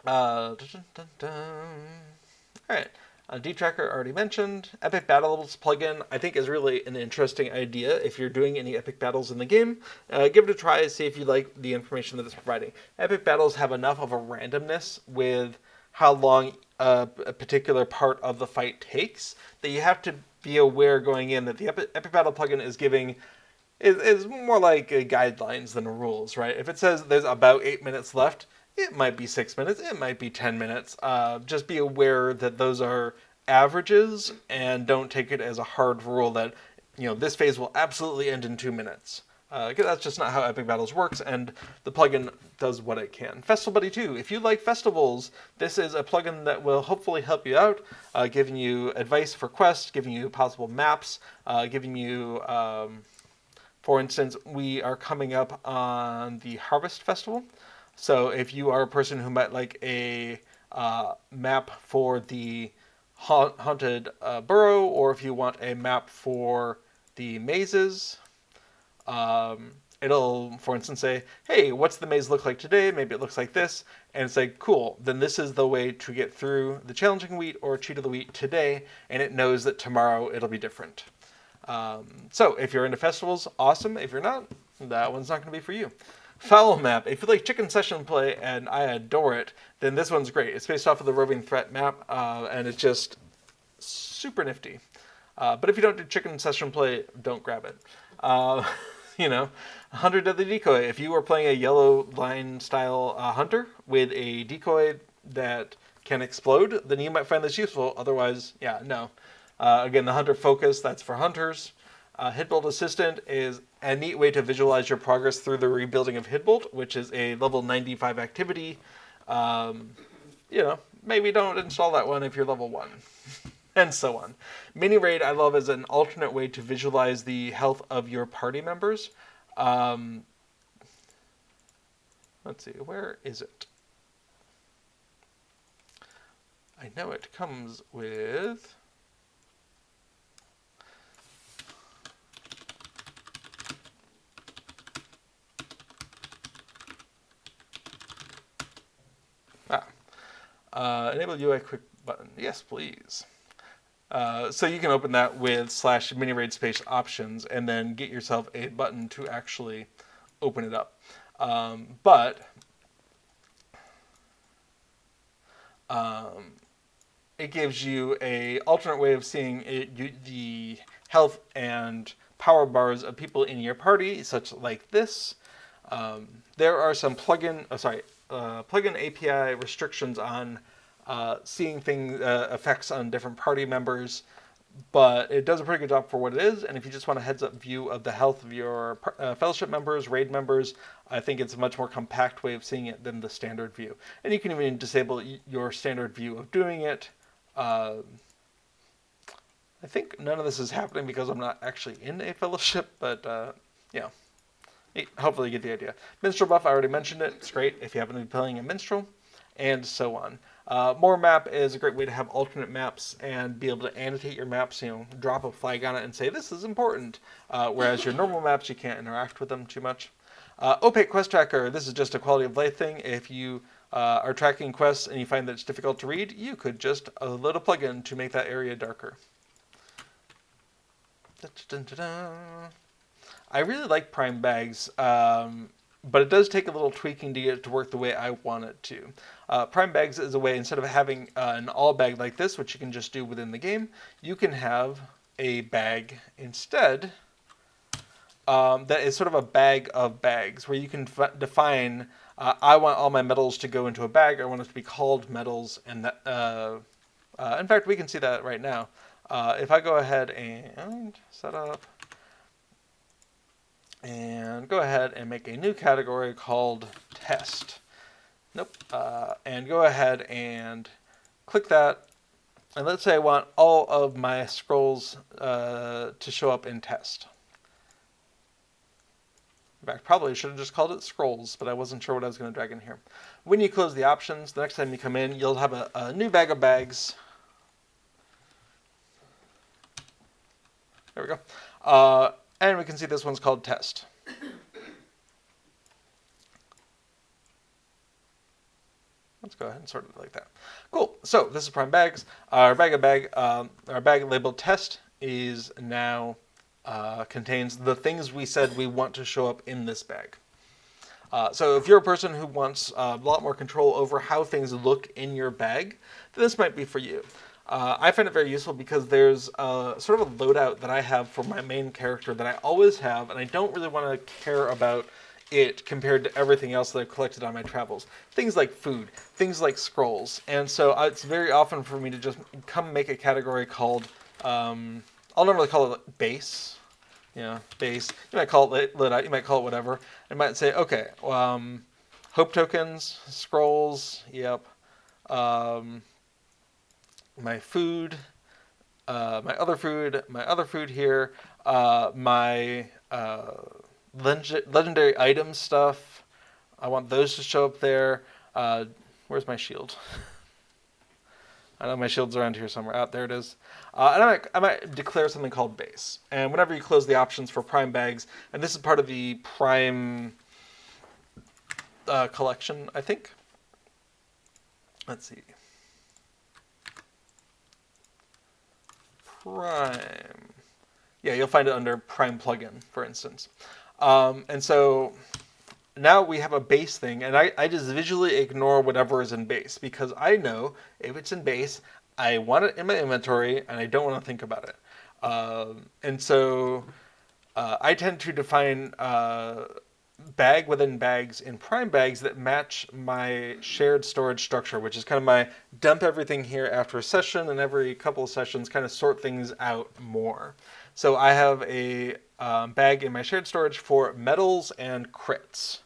All right. Deep Tracker already mentioned. Epic Battles plugin I think is really an interesting idea. If you're doing any epic battles in the game, give it a try, see if you like the information that it's providing. Epic battles have enough of a randomness with how long a particular part of the fight takes that you have to be aware going in that the Epic Battle plugin is giving is more like guidelines than rules, right? If it says there's about 8 minutes left, it might be 6 minutes, it might be 10 minutes. Just be aware that those are averages and don't take it as a hard rule that, this phase will absolutely end in 2 minutes. Because that's just not how Epic Battles works, and the plugin does what it can. Festival Buddy 2. If you like festivals, this is a plugin that will hopefully help you out, giving you advice for quests, giving you possible maps, giving you... For instance, we are coming up on the Harvest Festival. So if you are a person who might like a map for the haunted burrow, or if you want a map for the mazes, it'll, for instance, say, hey, what's the maze look like today? Maybe it looks like this. And it's like, cool, then this is the way to get through the challenging week or cheat of the week today, and it knows that tomorrow it'll be different. So if you're into festivals, awesome. If you're not, that one's not going to be for you. Foul map. If you like chicken session play, and I adore it, then this one's great. It's based off of the roving threat map, and it's just super nifty. But if you don't do chicken session play, don't grab it. 100 Deadly Decoy. If you are playing a yellow line style hunter with a decoy that can explode, then you might find this useful. Otherwise, yeah, no. Again, the Hunter Focus, that's for hunters. Hitbolt Assistant is a neat way to visualize your progress through the rebuilding of Hitbolt, which is a level 95 activity. Maybe don't install that one if you're level 1. And so on. Mini Raid I love as an alternate way to visualize the health of your party members. Let's see, where is it? I know it comes with... enable UI quick button. Yes, please. So you can open that with /miniraid space options and then get yourself a button to actually open it up. It gives you a alternate way of seeing the health and power bars of people in your party, such like this. There are some plugin API restrictions on seeing effects on different party members, but it does a pretty good job for what it is. And if you just want a heads-up view of the health of your fellowship members, raid members, I think it's a much more compact way of seeing it than the standard view. And you can even disable your standard view of doing it. I think none of this is happening because I'm not actually in a fellowship, but hopefully you get the idea. Minstrel buff, I already mentioned it. It's great if you happen to be playing a minstrel, and so on. More map is a great way to have alternate maps and be able to annotate your maps, drop a flag on it and say, this is important. Whereas your normal maps, you can't interact with them too much. Opaque Quest Tracker, this is just a quality of life thing. If you are tracking quests and you find that it's difficult to read, you could just load a plugin to make that area darker. I really like Prime Bags, but it does take a little tweaking to get it to work the way I want it to. Prime Bags is a way, instead of having an all bag like this, which you can just do within the game, you can have a bag instead that is sort of a bag of bags, where you can define, I want all my medals to go into a bag, I want it to be called medals, and that, in fact, we can see that right now. If I go ahead and set up, and go ahead and make a new category called test. And go ahead and click that. And let's say I want all of my scrolls to show up in test. In fact, probably should have just called it scrolls, but I wasn't sure what I was going to drag in here. When you close the options, the next time you come in, you'll have a new bag of bags. There we go. And we can see this one's called test. Let's go ahead and sort it like that. Cool. So this is Prime Bags. Our bag labeled test is now contains the things we said we want to show up in this bag. So if you're a person who wants a lot more control over how things look in your bag, then this might be for you. I find it very useful because there's sort of a loadout that I have for my main character that I always have, and I don't really want to care about it compared to everything else that I've collected on my travels. Things like food, things like scrolls. And so it's very often for me to just make a category called, I'll normally call it base. Base. You might call it lit out, you might call it whatever. I might say, okay, hope tokens, scrolls, yep. My food, my other food here, my legendary item stuff. I want those to show up there. Where's my shield? I know my shield's around here somewhere. Out there it is. And I might declare something called base. And whenever you close the options for Prime Bags, and this is part of the Prime collection, I think. Let's see. Prime. Yeah, you'll find it under Prime Plugin, for instance. And so now we have a base thing, and I just visually ignore whatever is in base, because I know if it's in base, I want it in my inventory, and I don't want to think about it. And so I tend to define bag within bags in prime bags that match my shared storage structure, which is kind of my dump everything here after a session, and every couple of sessions kind of sort things out more. So I have a bag in my shared storage for metals and crits.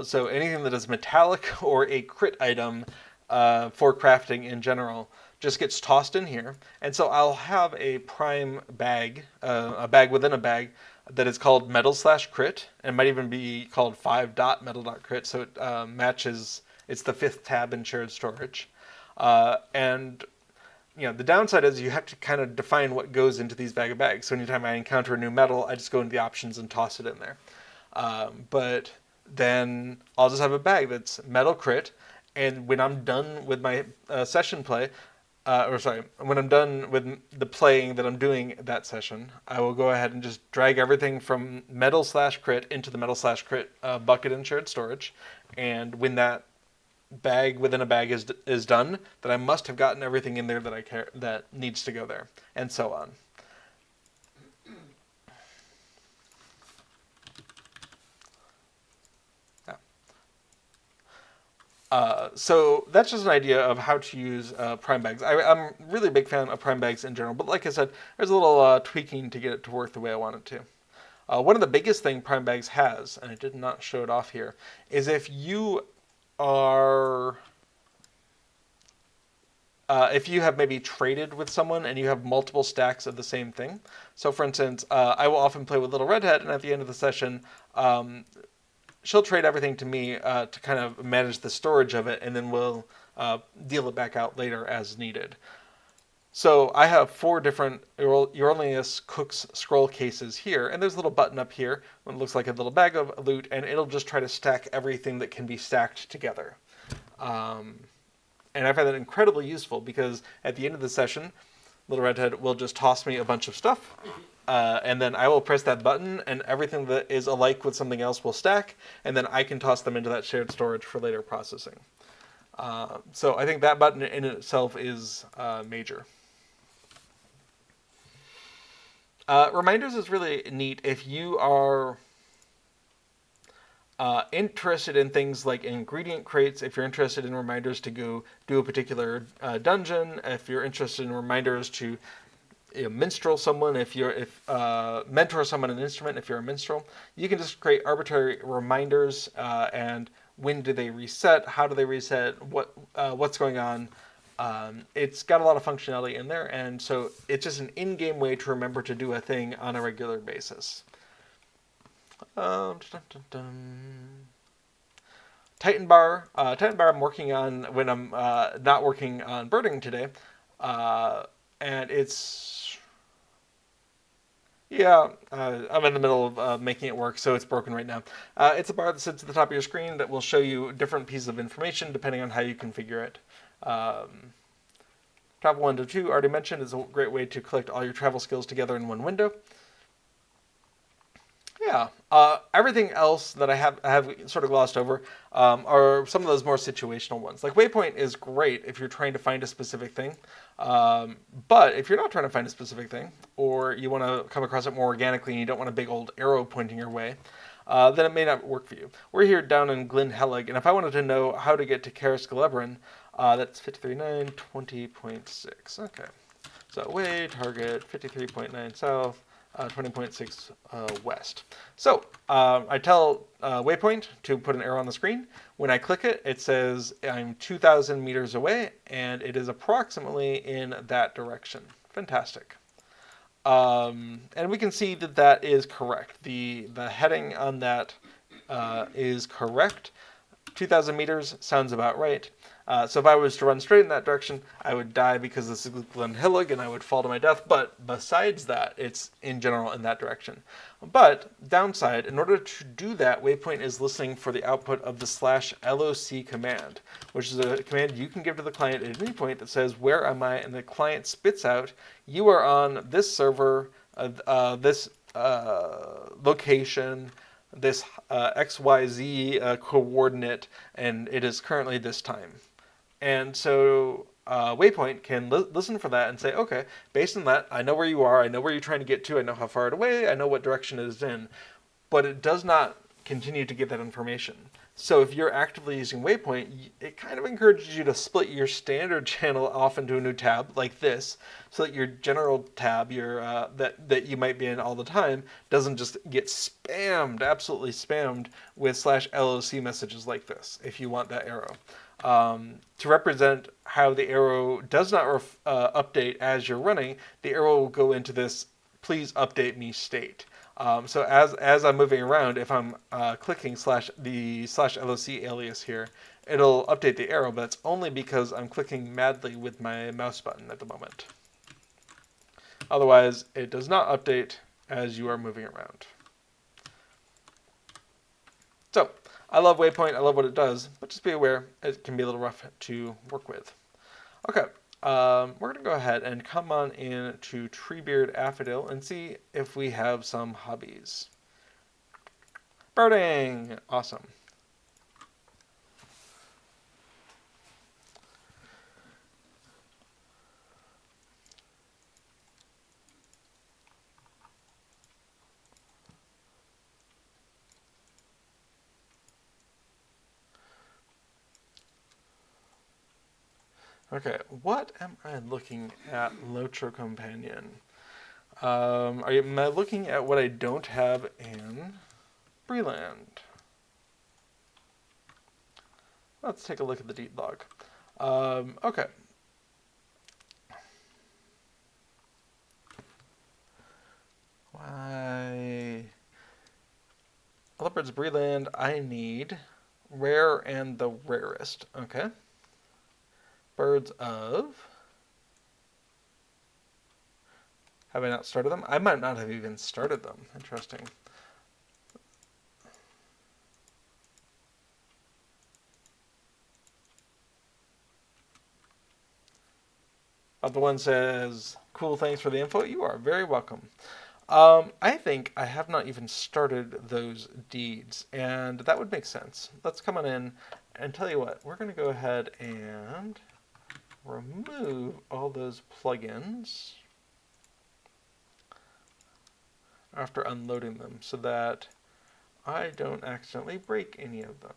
So anything that is metallic or a crit item for crafting in general just gets tossed in here. And so I'll have a prime bag, a bag within a bag, that is called metal/crit, and might even be called 5.metal.crit, so it matches, it's the 5th tab in shared storage. And the downside is you have to kind of define what goes into these bag of bags. So anytime I encounter a new metal, I just go into the options and toss it in there. But then I'll just have a bag that's metal crit, and when I'm done with my session play, when I'm done with the playing that I'm doing that session, I will go ahead and just drag everything from metal/crit into the metal/crit bucket in shared storage. And when that bag within a bag is done, then I must have gotten everything in there that needs to go there, and so on. So that's just an idea of how to use prime bags. I'm really a big fan of prime bags in general, but like I said, there's a little tweaking to get it to work the way I want it to. One of the biggest thing prime bags has, and I did not show it off here, is if you are... if you have maybe traded with someone and you have multiple stacks of the same thing. So for instance, I will often play with Little Redhead, and at the end of the session, she'll trade everything to me to kind of manage the storage of it, and then we'll deal it back out later as needed. So I have 4 different Eurolius Cook's scroll cases here, and there's a little button up here that looks like a little bag of loot, and it'll just try to stack everything that can be stacked together. And I find that incredibly useful because at the end of the session, Little Redhead will just toss me a bunch of stuff, and then I will press that button, and everything that is alike with something else will stack, and then I can toss them into that shared storage for later processing. So I think that button in itself is major. Reminders is really neat if you are interested in things like ingredient crates, if you're interested in reminders to go do a particular dungeon, if you're interested in reminders to minstrel someone, if mentor someone an instrument, if you're a minstrel, you can just create arbitrary reminders, and when do they reset, how do they reset, what's going on. It's got a lot of functionality in there, and so it's just an in-game way to remember to do a thing on a regular basis. TitanBar. TitanBar I'm working on when I'm not working on birding today. And it's... I'm in the middle of making it work, so it's broken right now. It's a bar that sits at the top of your screen that will show you different pieces of information depending on how you configure it. Travel window 2, already mentioned, is a great way to collect all your travel skills together in one window. Yeah. Everything else that I have sort of glossed over are some of those more situational ones. Like Waypoint is great if you're trying to find a specific thing. But if you're not trying to find a specific thing, or you want to come across it more organically and you don't want a big old arrow pointing your way, then it may not work for you. We're here down in Glen Helig, and if I wanted to know how to get to Karis Galebrin, that's 53.9, 20.6. Okay. So away, target, 53.9 south. 20.6 west. So I tell Waypoint to put an arrow on the screen. When I click it, it says I'm 2,000 meters away, and it is approximately in that direction. Fantastic. And we can see that that is correct. The heading on that is correct. 2,000 meters sounds about right. So if I was to run straight in that direction, I would die because this is Glen Helig and I would fall to my death. But besides that, it's in general in that direction. But downside, in order to do that, Waypoint is listening for the output of the /loc command, which is a command you can give to the client at any point that says, where am I? And the client spits out, you are on this server, this location, this XYZ coordinate, and it is currently this time. And so Waypoint can listen for that and say, okay, based on that, I know where you are, I know where you're trying to get to, I know how far away, I know what direction it is in. But it does not continue to get that information. So if you're actively using Waypoint, it kind of encourages you to split your standard channel off into a new tab like this, so that your general tab, that you might be in all the time, doesn't just get spammed, absolutely spammed with /LOC messages like this, if you want that arrow. To represent how the arrow does not update as you're running, the arrow will go into this "please update me" state. So as I'm moving around, if I'm clicking the /LOC alias here, it'll update the arrow, but it's only because I'm clicking madly with my mouse button at the moment. Otherwise, it does not update as you are moving around. So, I love Waypoint, I love what it does, but just be aware it can be a little rough to work with. Okay, we're going to go ahead and come on in to Treebeard Affodil and see if we have some hobbies. Birding! Awesome. Okay, what am I looking at LOTRO Companion? Am I looking at what I don't have in Breland? Let's take a look at the deed log. Okay. Why? Leopard's Breland, I need rare and the rarest. Okay. Birds of... Have I not started them? I might not have even started them. Interesting. Other one says, cool, thanks for the info. You are very welcome. I think I have not even started those deeds, and that would make sense. Let's come on in and tell you what. We're going to go ahead and remove all those plugins after unloading them so that I don't accidentally break any of them.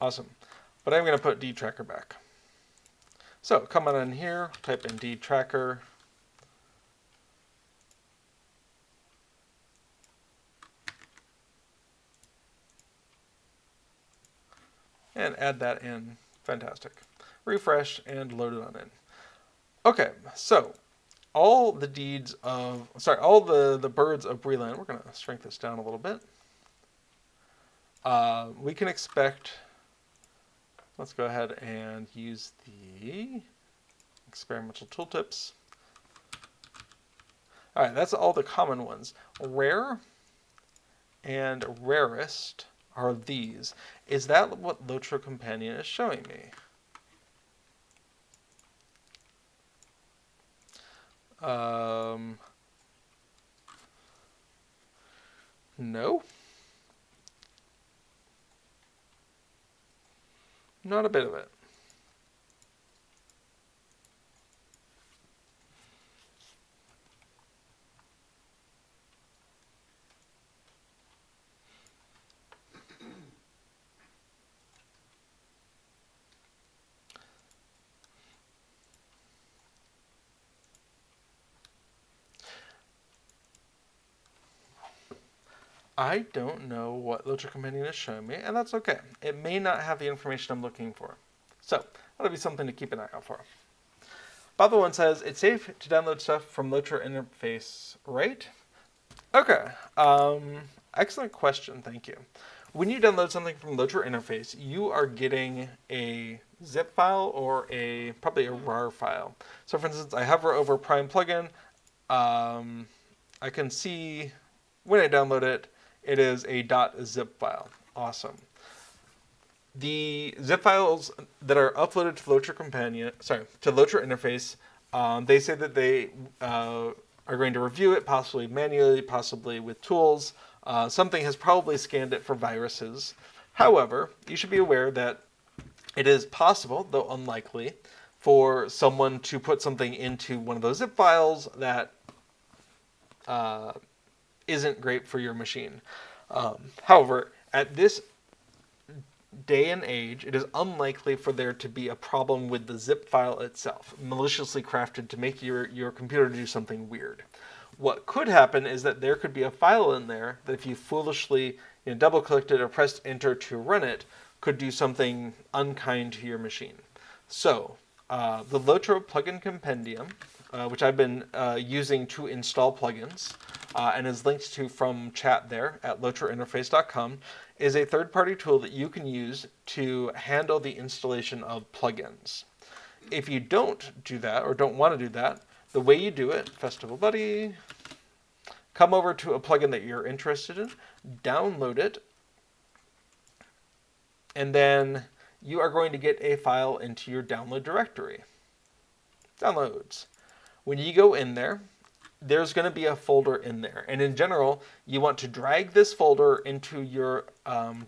Awesome. But I'm going to put deed tracker back. So come on in here, type in deed tracker. And add that in. Fantastic. Refresh and load it on in. Okay, so all the deeds of, all the birds of Breland, we're going to shrink this down a little bit. We can expect, let's go ahead and use the experimental tooltips. All right, that's all the common ones. Rare and rarest are these. Is that what LOTRO Companion is showing me? No. Not a bit of it. I don't know what LOTRO Companion is showing me, and that's okay. It may not have the information I'm looking for. So, that'll be something to keep an eye out for. Baba one says, it's safe to download stuff from LOTRO interface, right? Okay. Excellent question, thank you. When you download something from LOTRO interface, you are getting a zip file or probably a RAR file. So for instance, I hover over Prime plugin. I can see when I download it, it is a .zip file. Awesome. The zip files that are uploaded to LOTRO to LOTRO interface, they say that they are going to review it, possibly manually, possibly with tools. Something has probably scanned it for viruses. However, you should be aware that it is possible, though unlikely, for someone to put something into one of those zip files that isn't great for your machine. However, at this day and age, it is unlikely for there to be a problem with the zip file itself, maliciously crafted to make your computer do something weird. What could happen is that there could be a file in there that if you foolishly double-clicked it or pressed enter to run it, could do something unkind to your machine. So, the LOTRO Plugin Compendium, which I've been using to install plugins, and is linked to from chat there at lotrointerface.com, is a third-party tool that you can use to handle the installation of plugins. If you don't do that, or don't want to do that, the way you do it, Festival Buddy, come over to a plugin that you're interested in, download it, and then you are going to get a file into your download directory. Downloads. When you go in there, there's going to be a folder in there. And in general, you want to drag this folder into your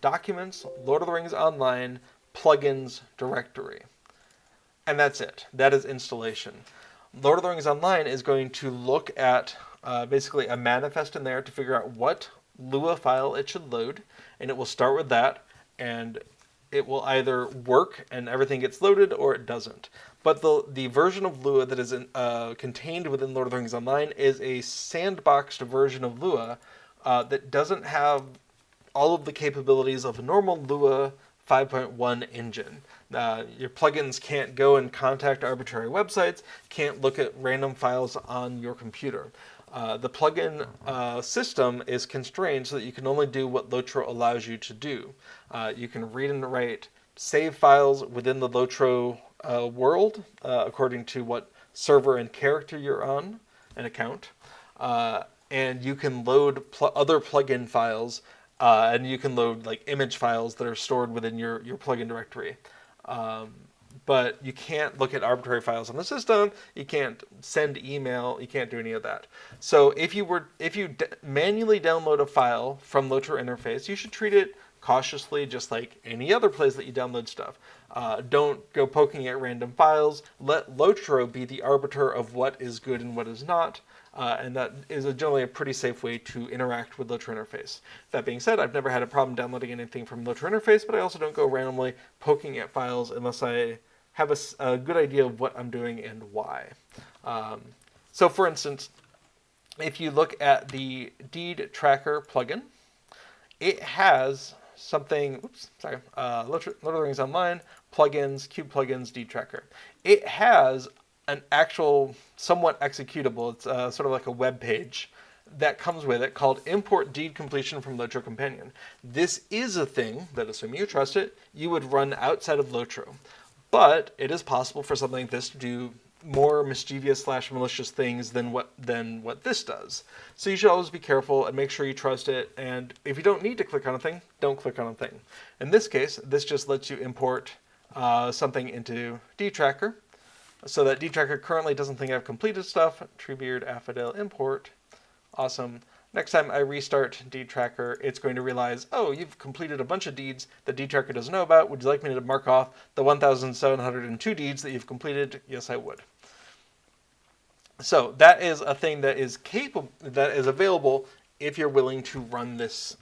Documents, Lord of the Rings Online, Plugins directory. And that's it. That is installation. Lord of the Rings Online is going to look at basically a manifest in there to figure out what Lua file it should load. And it will start with that. And it will either work and everything gets loaded, or it doesn't. But the version of Lua that is contained within Lord of the Rings Online is a sandboxed version of Lua that doesn't have all of the capabilities of a normal Lua 5.1 engine. Your plugins can't go and contact arbitrary websites, can't look at random files on your computer. The plugin system is constrained so that you can only do what LOTRO allows you to do. You can read and write save files within the LOTRO world according to what server and character you're on, an account. And you can load other plugin files, and you can load like image files that are stored within your plugin directory. But you can't look at arbitrary files on the system. You can't send email. You can't do any of that. So if you manually download a file from LOTRO interface, you should treat it cautiously, just like any other place that you download stuff. Don't go poking at random files. Let LOTRO be the arbiter of what is good and what is not. And that is generally a pretty safe way to interact with LOTRO interface. That being said, I've never had a problem downloading anything from LOTRO interface, but I also don't go randomly poking at files unless I have a good idea of what I'm doing and why. So for instance, if you look at the deed tracker plugin, it has something, Lord of the Rings Online, plugins, Cube plugins, deed tracker. It has an actual, somewhat executable, it's sort of like a web page that comes with it called Import Deed Completion from LOTRO Companion. This is a thing that, assuming you trust it, you would run outside of LOTRO. But it is possible for something like this to do more mischievous / malicious things than what this does. So you should always be careful and make sure you trust it. And if you don't need to click on a thing, don't click on a thing. In this case, this just lets you import something into DTracker. So that DTracker currently doesn't think I've completed stuff. Treebeard, Affidel, import. Awesome. Next time I restart DTracker, it's going to realize, oh, you've completed a bunch of deeds that DTracker doesn't know about. Would you like me to mark off the 1,702 deeds that you've completed? Yes, I would. So that is a thing that is available if you're willing to run this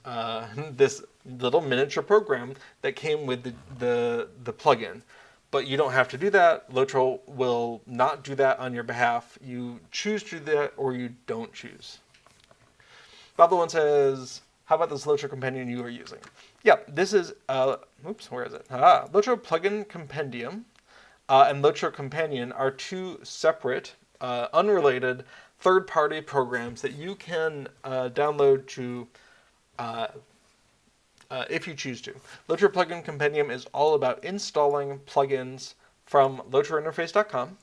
this little miniature program that came with the plugin. But you don't have to do that. LOTRO will not do that on your behalf. You choose to do that or you don't choose. Bob the One says, how about this LOTRO Companion you are using? Yeah, this is, where is it? LOTRO Plugin Compendium and LOTRO Companion are two separate, unrelated, third-party programs that you can download to, if you choose to. LOTRO Plugin Compendium is all about installing plugins from lotrointerface.com.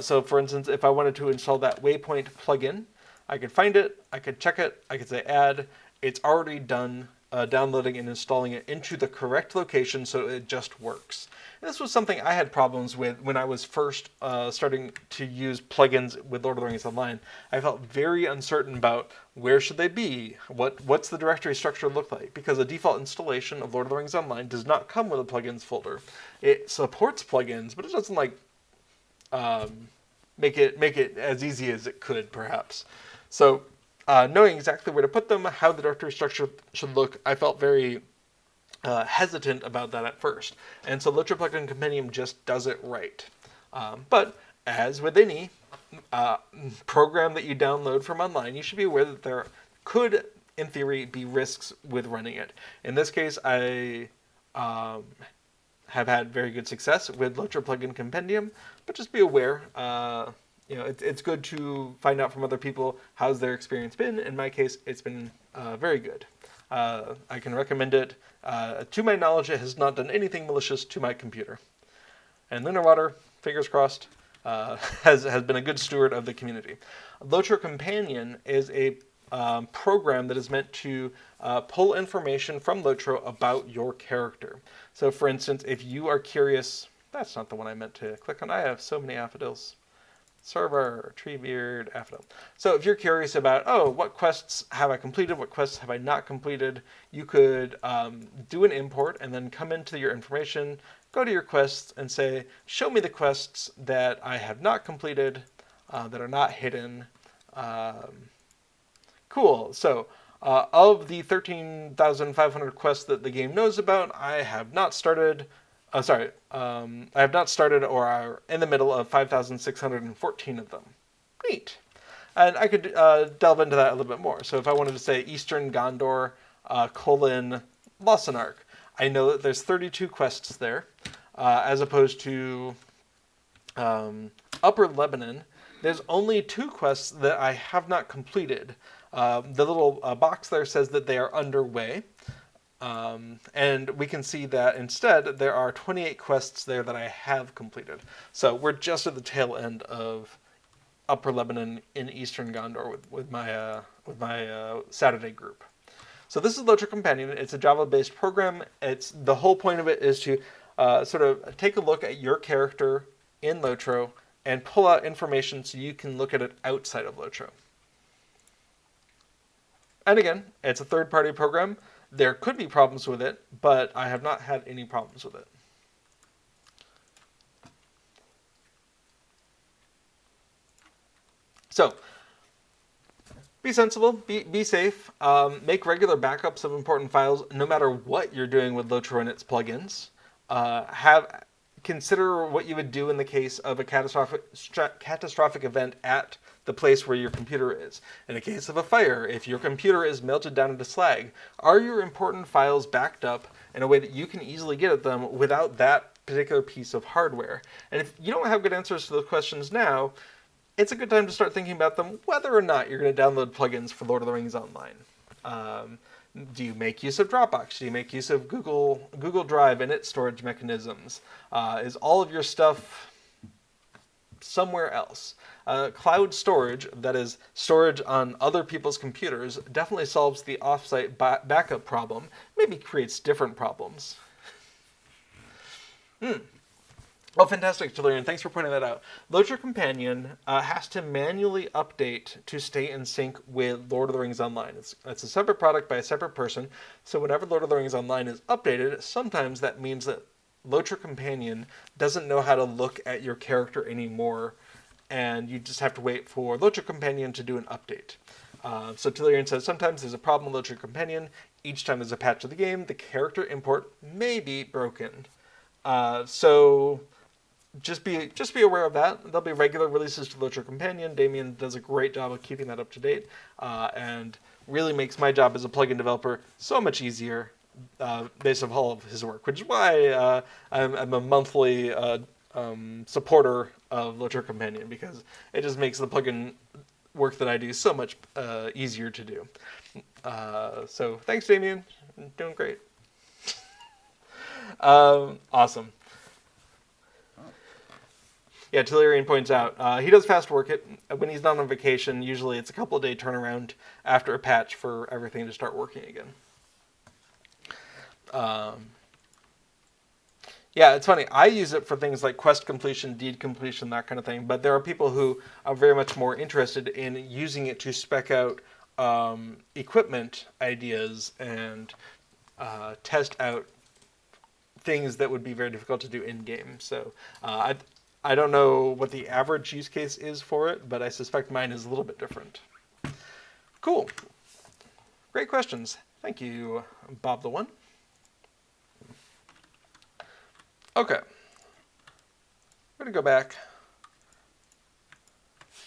So for instance, if I wanted to install that Waypoint plugin, I could find it, I could check it, I could say add. It's already done downloading and installing it into the correct location, so it just works. And this was something I had problems with when I was first starting to use plugins with Lord of the Rings Online. I felt very uncertain about where should they be, what's the directory structure look like, because a default installation of Lord of the Rings Online does not come with a plugins folder. It supports plugins, but it doesn't like make it as easy as it could, perhaps. So knowing exactly where to put them, how the directory structure should look, I felt very hesitant about that at first. And so LOTRO Plugin Compendium just does it right. But as with any program that you download from online, you should be aware that there could, in theory, be risks with running it. In this case, I have had very good success with LOTRO Plugin Compendium, but just be aware. It's good to find out from other people how's their experience been. In my case, it's been very good. I can recommend it. To my knowledge, it has not done anything malicious to my computer. And Lunar Water, fingers crossed, has been a good steward of the community. LOTRO Companion is a program that is meant to pull information from LOTRO about your character. So, for instance, if you are curious, that's not the one I meant to click on. I have so many Affodils. Server, Treebeard, Affodil. So if you're curious about, what quests have I completed, what quests have I not completed, you could do an import and then come into your information, go to your quests and say, show me the quests that I have not completed, that are not hidden. Cool. So of the 13,500 quests that the game knows about, I have not started... I have not started or are in the middle of 5,614 of them. Neat. And I could delve into that a little bit more. So if I wanted to say Eastern Gondor, Lossenark, I know that there's 32 quests there, as opposed to Upper Lebanon. There's only 2 quests that I have not completed. The little box there says that they are underway. And we can see that instead there are 28 quests there that I have completed. So we're just at the tail end of Upper Lebanon in Eastern Gondor with my Saturday group. So this is LOTRO Companion. It's a Java-based program. The whole point of it is to sort of take a look at your character in LOTRO and pull out information so you can look at it outside of LOTRO. And again, it's a third-party program. There could be problems with it, but I have not had any problems with it. So, be sensible, be safe, make regular backups of important files no matter what you're doing with LOTRO and its plugins. Consider what you would do in the case of a catastrophic event at the place where your computer is. In the case of a fire, if your computer is melted down into slag, are your important files backed up in a way that you can easily get at them without that particular piece of hardware? And if you don't have good answers to those questions now, it's a good time to start thinking about them, whether or not you're going to download plugins for Lord of the Rings Online. Do you make use of Dropbox? Do you make use of Google Drive and its storage mechanisms? Is all of your stuff somewhere else? Cloud storage, that is storage on other people's computers, definitely solves the offsite backup problem. Maybe creates different problems. Oh, fantastic, Tellurian. Thanks for pointing that out. LOTRO Companion has to manually update to stay in sync with Lord of the Rings Online. It's a separate product by a separate person, so whenever Lord of the Rings Online is updated, sometimes that means that LOTRO Companion doesn't know how to look at your character anymore, and you just have to wait for LOTRO Companion to do an update. So Tellurian says, sometimes there's a problem with LOTRO Companion. Each time there's a patch of the game, the character import may be broken. So just be aware of that. There'll be regular releases to LOTRO Companion. Damien does a great job of keeping that up to date, and really makes my job as a plugin developer so much easier based on all of his work, which is why I'm a monthly supporter of LOTRO Companion, because it just makes the plugin work that I do so much easier to do. So thanks, Damien. You're doing great. Awesome. Yeah, Tellurian points out, he does fast work it. When he's not on vacation, usually it's a couple of day turnaround after a patch for everything to start working again. Yeah, it's funny. I use it for things like quest completion, deed completion, that kind of thing. But there are people who are very much more interested in using it to spec out equipment ideas and test out things that would be very difficult to do in-game. So I don't know what the average use case is for it, but I suspect mine is a little bit different. Cool. Great questions. Thank you, Bob the One. Okay. We're going to go back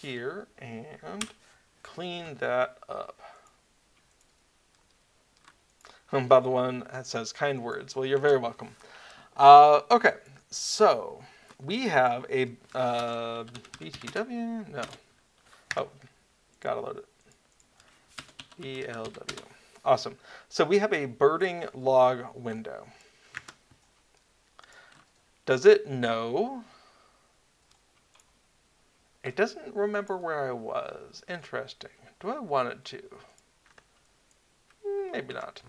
here and clean that up. Bob the One that says kind words. Well, you're very welcome. Okay, so we have a BTW. No. Oh, gotta load it. BLW. Awesome. So we have a birding log window. Does it know? It doesn't remember where I was. Interesting. Do I want it to? Maybe not.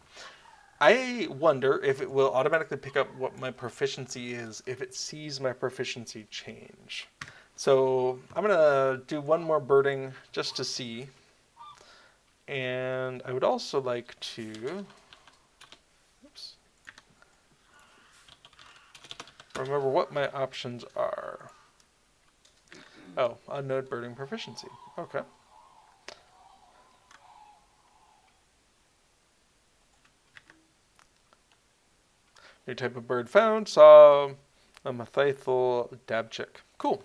I wonder if it will automatically pick up what my proficiency is if it sees my proficiency change. So I'm going to do one more birding just to see. And I would also like to remember what my options are. Oh, unknown birding proficiency. Okay. New type of bird found. Saw a Mathaithal dabchick. Cool.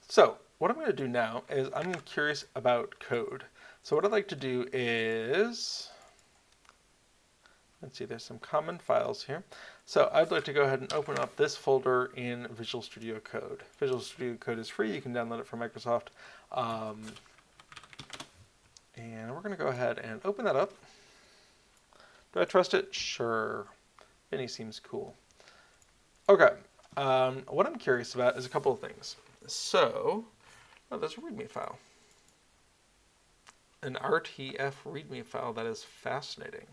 So what I'm going to do now is I'm curious about code. So what I'd like to do is, let's see, there's some common files here. So I'd like to go ahead and open up this folder in Visual Studio Code. Visual Studio Code is free. You can download it from Microsoft. And we're going to go ahead and open that up. Do I trust it? Sure. Vinny seems cool. Okay. What I'm curious about is a couple of things. So, oh, there's a README file. An RTF README file. That is fascinating.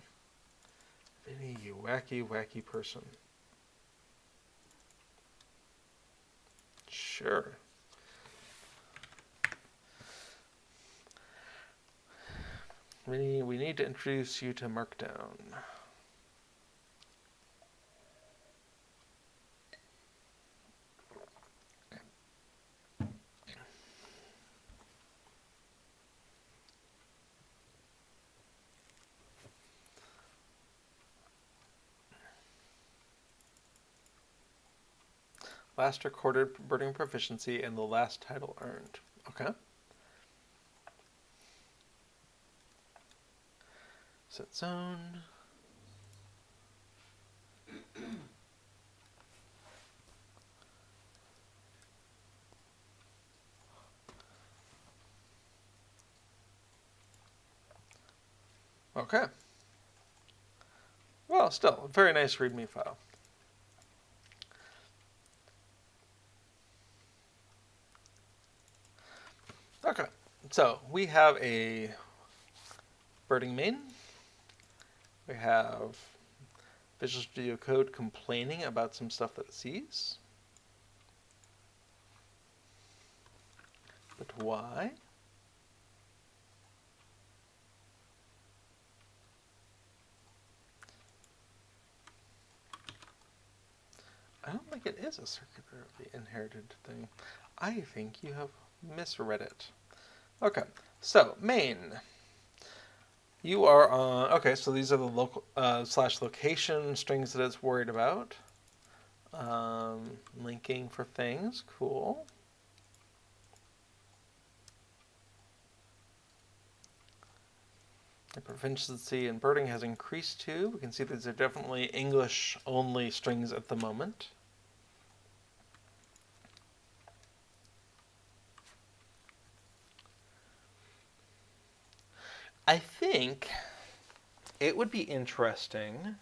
Vinny, you wacky, wacky person. Sure. Vinny, we need to introduce you to Markdown. Last recorded birding proficiency and the last title earned. Okay. Set zone. Okay. Well, still, a very nice README file. Okay, so we have a birding main. We have Visual Studio Code complaining about some stuff that it sees. But why? I don't think it is a circularly inherited thing. I think you have misread it. Okay, so main. You are on, okay, so these are the local slash location strings that it's worried about. Linking for things, cool. The proficiency in birding has increased too. We can see these are definitely English only strings at the moment. I think it would be interesting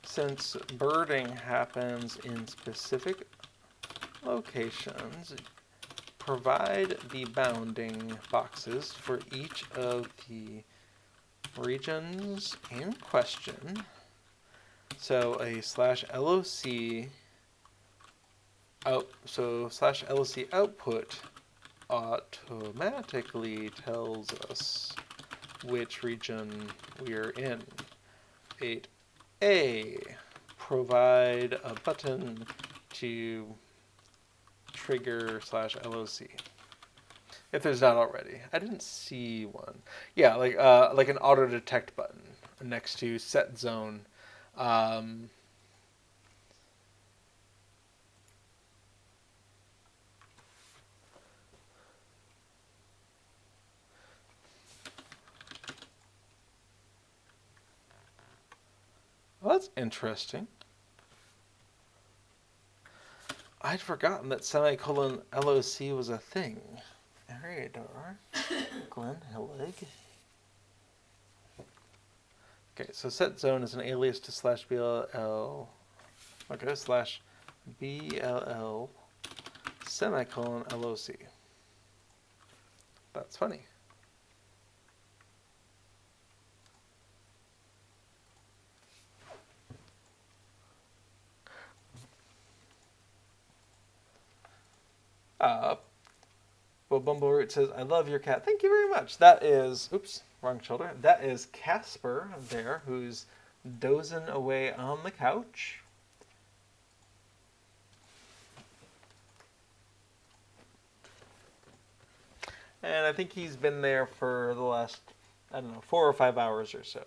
since birding happens in specific locations, provide the bounding boxes for each of the regions in question. So a /LOC out, so /LOC output automatically tells us which region we're in. 8A, provide a button to trigger /LOC. If there's not already. I didn't see one. Yeah, like an auto detect button next to set zone. Well, that's interesting. I'd forgotten that semicolon LOC was a thing. Ariador. Glenn Hillig. Okay, so set zone is an alias to /BLL. Okay, /BLL semicolon LOC. That's funny. Well, Bumbleroot says, I love your cat. Thank you very much. That is, oops, wrong shoulder. That is Casper there, who's dozing away on the couch. And I think he's been there for the last, 4 or 5 hours or so.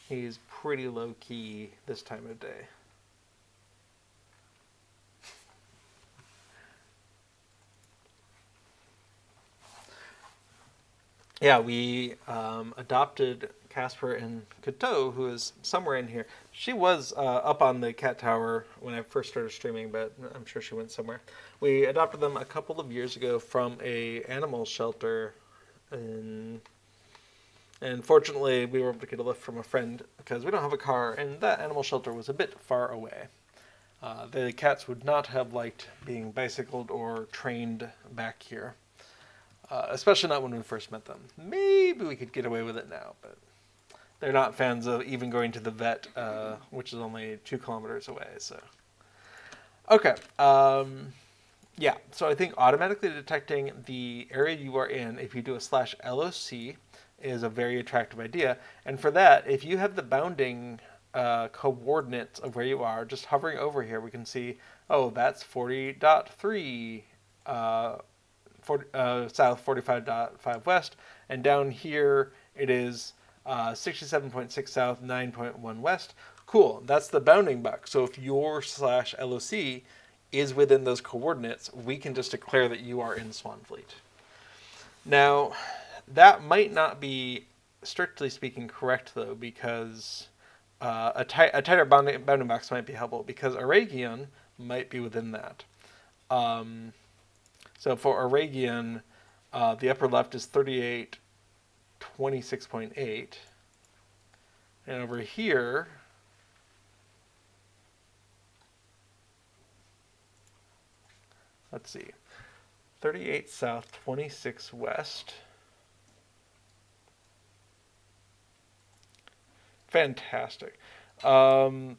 He's pretty low-key this time of day. Yeah, we adopted Casper and Kato, who is somewhere in here. She was up on the cat tower when I first started streaming, but I'm sure she went somewhere. We adopted them a couple of years ago from a animal shelter, and fortunately we were able to get a lift from a friend because we don't have a car, and that animal shelter was a bit far away. The cats would not have liked being bicycled or trained back here. Especially not when we first met them. Maybe we could get away with it now, but they're not fans of even going to the vet, which is only 2 kilometers away. So, okay, yeah. So I think automatically detecting the area you are in, if you do a /LOC, is a very attractive idea. And for that, if you have the bounding coordinates of where you are, just hovering over here, we can see, oh, that's 40.3. South 45.5 west, and down here it is 67.6 south, 9.1 west. Cool, that's the bounding buck. So if your /LOC is within those coordinates, we can just declare that you are in Swanfleet. Now, that might not be, strictly speaking, correct, though, because a tighter bounding box might be helpful, because Aragian might be within that. So for Aragian, the upper left is 38.26.8. And over here, let's see, 38 south, 26 west. Fantastic. The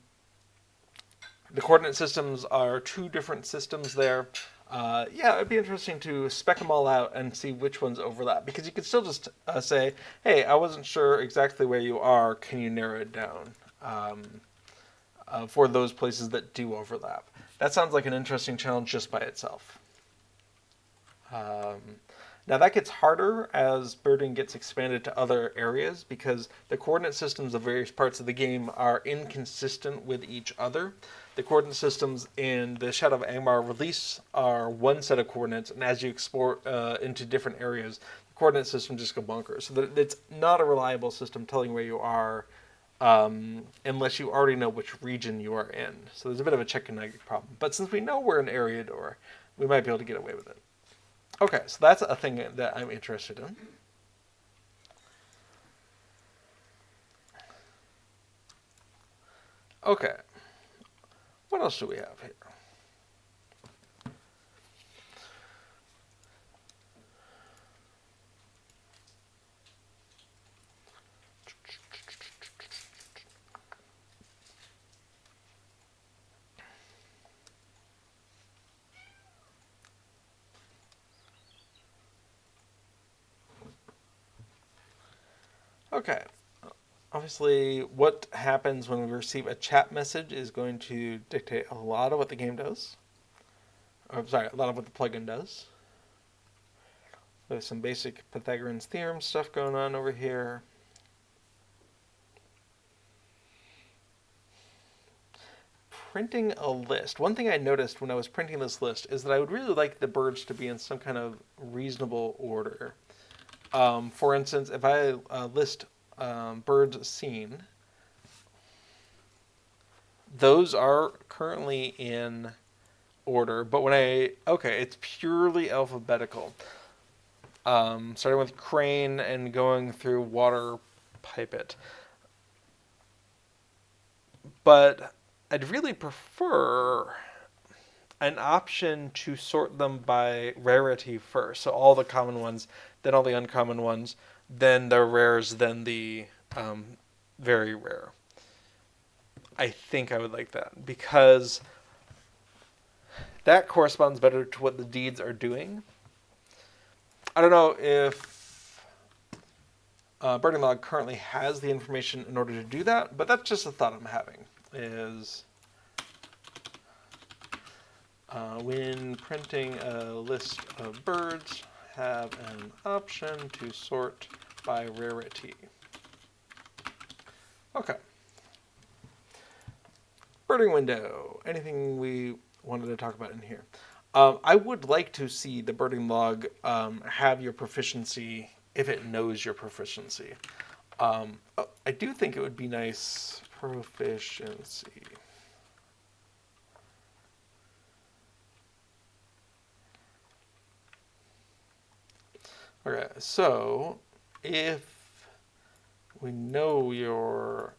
coordinate systems are 2 different systems there. Yeah, it'd be interesting to spec them all out and see which ones overlap, because you could still just say, hey, I wasn't sure exactly where you are, can you narrow it down for those places that do overlap. That sounds like an interesting challenge just by itself. Now that gets harder as birding gets expanded to other areas, because the coordinate systems of various parts of the game are inconsistent with each other. The coordinate systems in the Shadow of Angmar release are one set of coordinates, and as you explore into different areas, the coordinate system just go bonkers. So it's not a reliable system telling where you are unless you already know which region you are in. So there's a bit of a chicken nugget problem. But since we know we're in Ariador, we might be able to get away with it. Okay, so that's a thing that I'm interested in. Okay. What else do we have here? Okay. Obviously, what happens when we receive a chat message is going to dictate a lot of what the game does. Or, sorry, a lot of what the plugin does. There's some basic Pythagorean theorem stuff going on over here. Printing a list. One thing I noticed when I was printing this list is that I would really like the birds to be in some kind of reasonable order. For instance, if I list birds seen, those are currently in order, but when it's purely alphabetical. Starting with crane and going through water pipet. But I'd really prefer an option to sort them by rarity first. So all the common ones, then all the uncommon ones, then the rares, then the very rare. I think I would like that because that corresponds better to what the deeds are doing. I don't know if Birding Log currently has the information in order to do that, but that's just a thought I'm having. Is when printing a list of birds, have an option to sort by rarity. Okay. Birding window. Anything we wanted to talk about in here? I would like to see the birding log have your proficiency if it knows your proficiency. I do think it would be nice. Proficiency. Okay, so if we know your...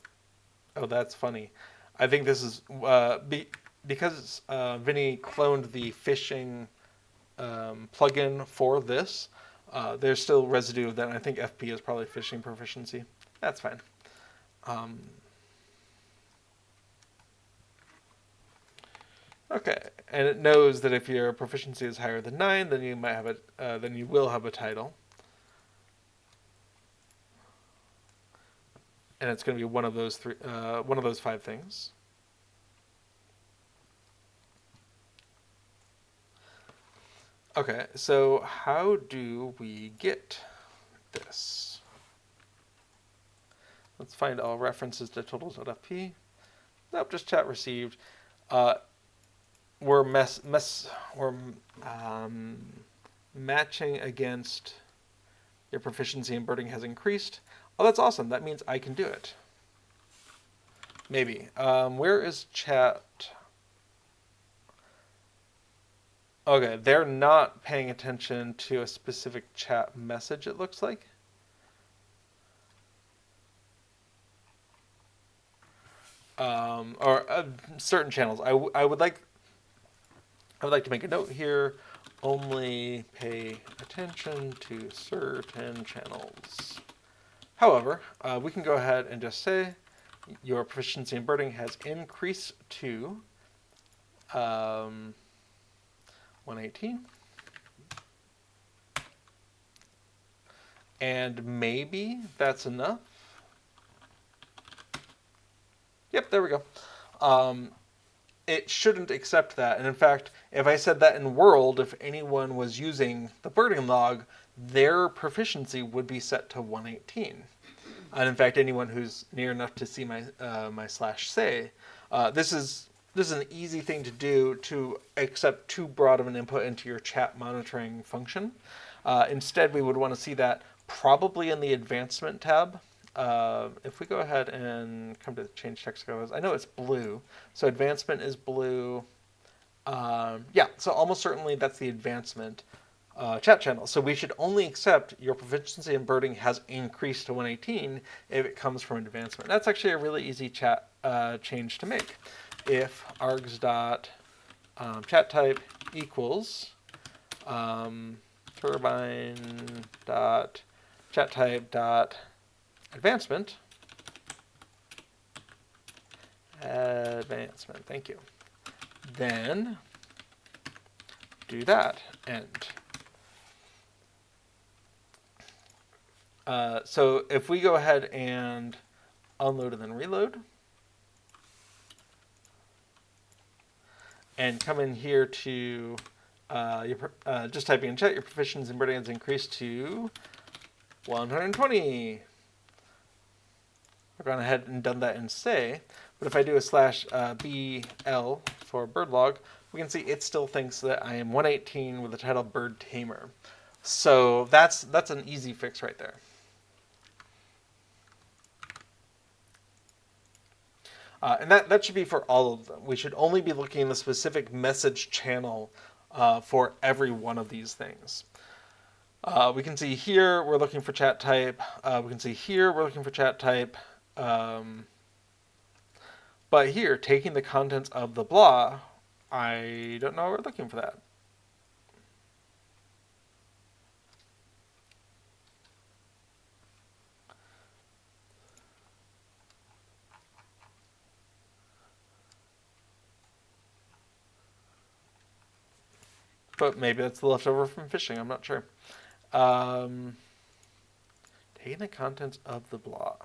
Oh, that's funny. I think this is... because Vinny cloned the fishing plugin for this, there's still residue of that, and I think FP is probably fishing proficiency. That's fine. Okay, and it knows that if your proficiency is higher than 9, then you might have then you will have a title, and it's going to be one of those one of those 5 things. Okay, so how do we get this? Let's find all references to totals.fp. Nope, just chat received. We're matching against your proficiency in birding has increased. Oh, that's awesome. That means I can do it. Maybe. Where is chat? Okay, they're not paying attention to a specific chat message, it looks like. Or certain channels. I would like to make a note here. Only pay attention to certain channels. However, we can go ahead and just say your proficiency in birding has increased to 118. And maybe that's enough. Yep, there we go. It shouldn't accept that. And in fact, if I said that in world, if anyone was using the birding log, their proficiency would be set to 118. And in fact, anyone who's near enough to see my my /say, this is an easy thing to do to accept too broad of an input into your chat monitoring function. Instead, we would want to see that probably in the advancement tab. If we go ahead and come to change text colors, I know it's blue, so advancement is blue. Yeah, so almost certainly that's the advancement chat channel. So we should only accept your proficiency in birding has increased to 118 if it comes from advancement. That's actually a really easy chat change to make. If args dot chat type equals turbine dot chat type dot advancement, thank you. Then do that, end. So if we go ahead and unload and then reload, and come in here to just typing in chat, your proficiency in birding has increased to 120. I've gone ahead and done that in say, but if I do a /BL for bird log, we can see it still thinks that I am 118 with the title Bird Tamer. So that's an easy fix right there. And that should be for all of them. We should only be looking in the specific message channel for every one of these things. We can see here we're looking for chat type. We can see here we're looking for chat type. But here, taking the contents of the blah, I don't know we're looking for that. But maybe that's the leftover from fishing, I'm not sure. Taking the contents of the blah.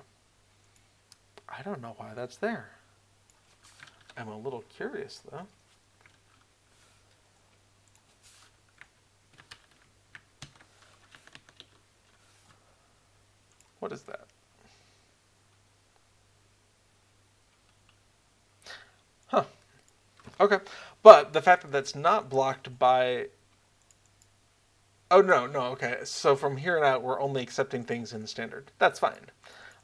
I don't know why that's there. I'm a little curious, though. What is that? Huh. Okay. But the fact that that's not blocked by... Oh, no, okay. So from here on out, we're only accepting things in standard. That's fine.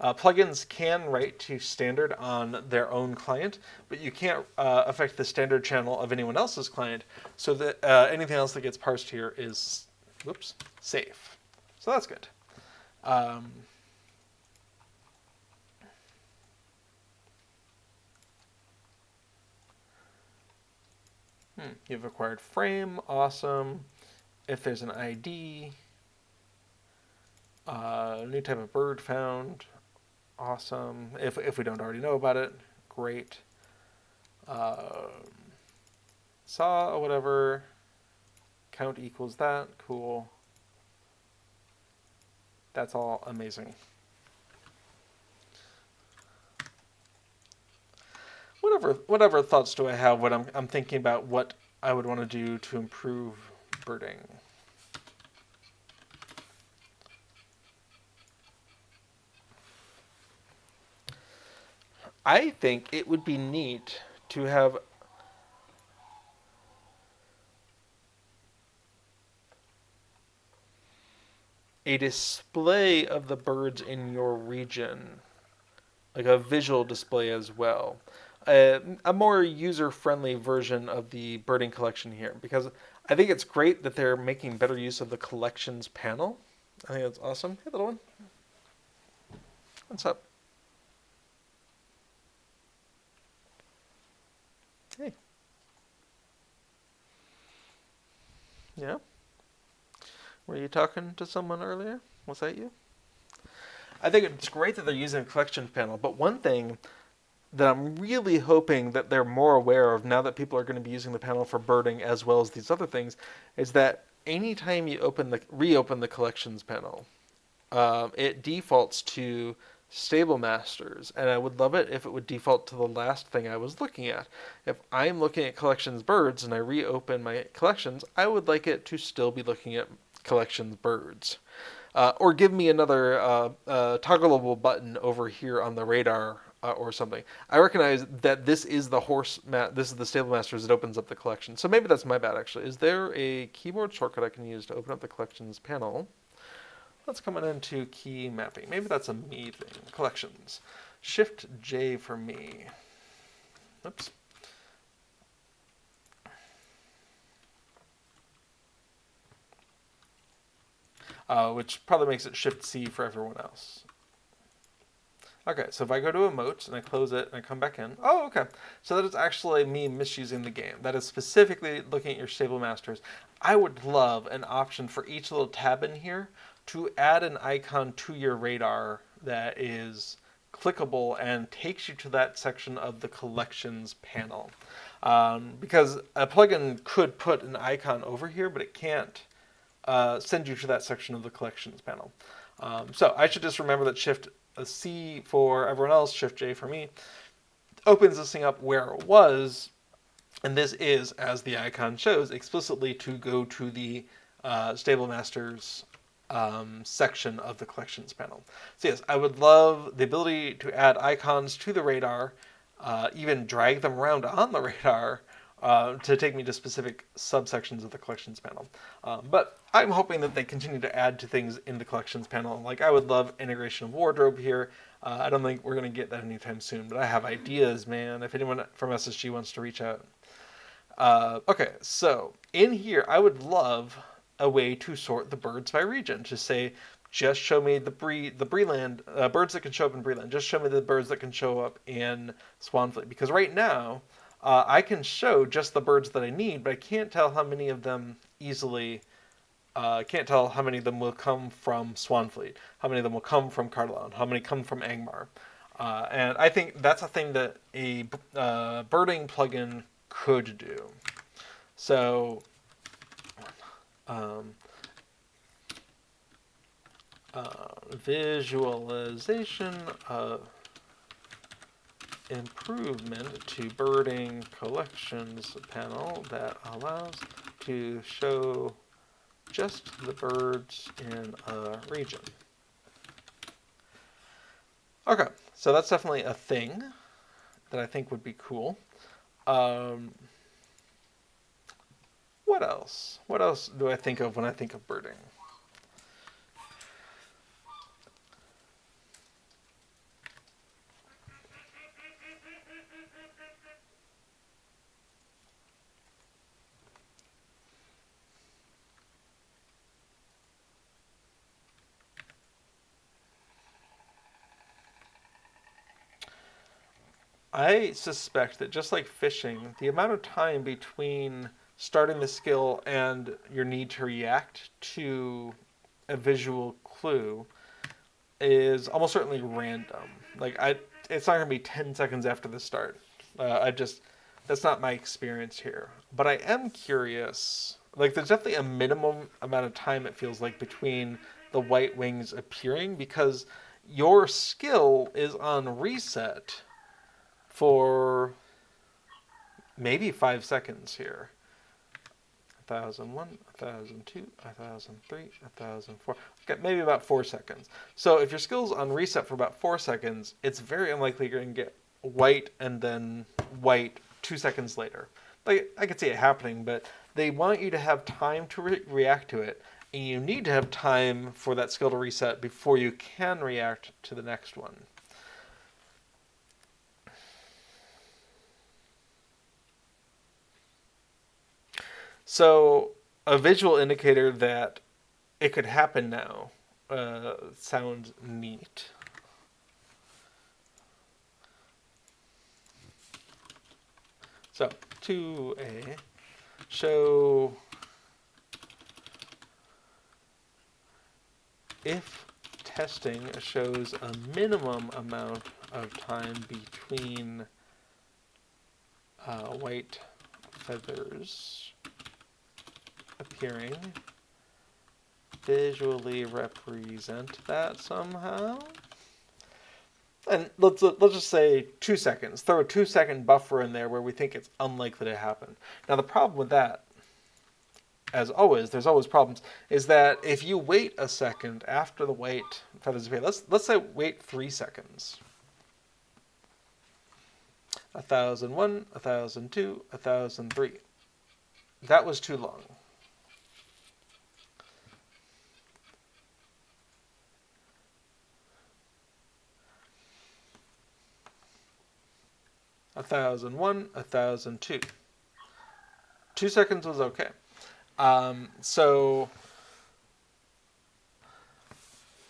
Plugins can write to standard on their own client, but you can't affect the standard channel of anyone else's client, so that anything else that gets parsed here is, whoops, safe. So that's good. You've acquired frame, awesome. If there's an ID, new type of bird found, awesome. If we don't already know about it, great. Saw whatever, count equals that, cool. That's all amazing. Whatever thoughts do I have when I'm thinking about what I would want to do to improve birding? I think it would be neat to have a display of the birds in your region, like a visual display as well. A more user-friendly version of the birding collection here, because I think it's great that they're making better use of the collections panel. I think that's awesome. Hey, little one. What's up? Hey. Yeah? Were you talking to someone earlier? Was that you? I think it's great that they're using a collections panel, but one thing that I'm really hoping that they're more aware of now that people are going to be using the panel for birding as well as these other things is that anytime you reopen the collections panel, it defaults to stable masters, and I would love it if it would default to the last thing I was looking at. If I'm looking at collections birds and I reopen my collections, I would like it to still be looking at collections birds. Or give me another toggleable button over here on the radar or something. I recognize that this is the this is the stable masters that opens up the collection. So maybe that's my bad, actually. Is there a keyboard shortcut I can use to open up the collections panel? Let's come into key mapping. Maybe that's a me thing. Collections. Shift J for me. Oops. Which probably makes it Shift C for everyone else. Okay, so if I go to emotes and I close it and I come back in, oh, okay. So that is actually me misusing the game. That is specifically looking at your stable masters. I would love an option for each little tab in here to add an icon to your radar that is clickable and takes you to that section of the collections panel. Because a plugin could put an icon over here, but it can't send you to that section of the collections panel. So I should just remember that Shift C for everyone else, Shift J for me, opens this thing up where it was, and this is, as the icon shows, explicitly to go to the Stable Masters section of the Collections panel. So yes, I would love the ability to add icons to the radar, even drag them around on the radar to take me to specific subsections of the Collections panel. But I'm hoping that they continue to add to things in the Collections panel. Like, I would love integration of wardrobe here. I don't think we're going to get that anytime soon, but I have ideas, man. If anyone from SSG wants to reach out. Okay, so in here, I would love a way to sort the birds by region. To say, just show me the Breeland birds that can show up in Breeland. Just show me the birds that can show up in Swanfleet. Because right now, I can show just the birds that I need, but I can't tell how many of them easily. Can't tell how many of them will come from Swanfleet, how many of them will come from Cardelon, how many come from Angmar. And I think that's a thing that a birding plugin could do. So, visualization improvement to birding collections panel that allows to show just the birds in a region. Okay, so that's definitely a thing that I think would be cool. What else? What else do I think of when I think of birding? I suspect that just like fishing, the amount of time between starting the skill and your need to react to a visual clue is almost certainly random. Like, it's not going to be 10 seconds after the start. That's not my experience here. But I am curious. Like, there's definitely a minimum amount of time, it feels like, between the white wings appearing, because your skill is on reset for maybe 5 seconds here. 1001, 1002, 1003, 1004. Okay, maybe about 4 seconds. So if your skill's on reset for about 4 seconds, it's very unlikely you're going to get white and then white 2 seconds later. Like, I could see it happening, but they want you to have time to react to it, and you need to have time for that skill to reset before you can react to the next one. So a visual indicator that it could happen now sounds neat. So 2A, show if testing shows a minimum amount of time between white feathers appearing, visually represent that somehow. And let's just say 2 seconds. Throw a 2-second buffer in there where we think it's unlikely to happen. Now the problem with that, as always, there's always problems, is that if you wait a second after the white feathers appear, let's say wait 3 seconds. 1001, 1002, 1003. That was too long. A 1001, 1002. 2 seconds was okay. So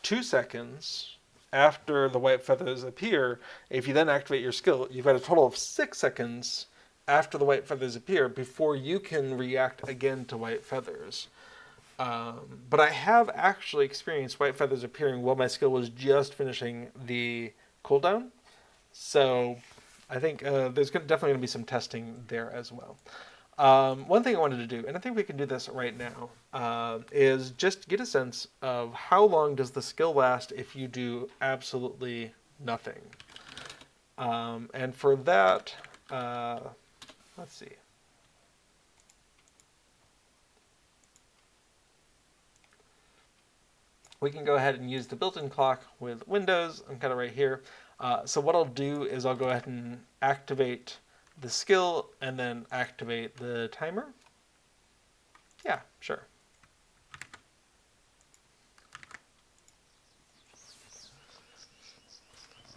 2 seconds after the white feathers appear, if you then activate your skill, you've got a total of 6 seconds after the white feathers appear before you can react again to white feathers. But I have actually experienced white feathers appearing while my skill was just finishing the cooldown. So I think there's definitely going to be some testing there as well. One thing I wanted to do, and I think we can do this right now, is just get a sense of how long does the skill last if you do absolutely nothing. And for that, let's see. We can go ahead and use the built-in clock with Windows. I'm kind of right here. So what I'll do is I'll go ahead and activate the skill and then activate the timer. Yeah, sure.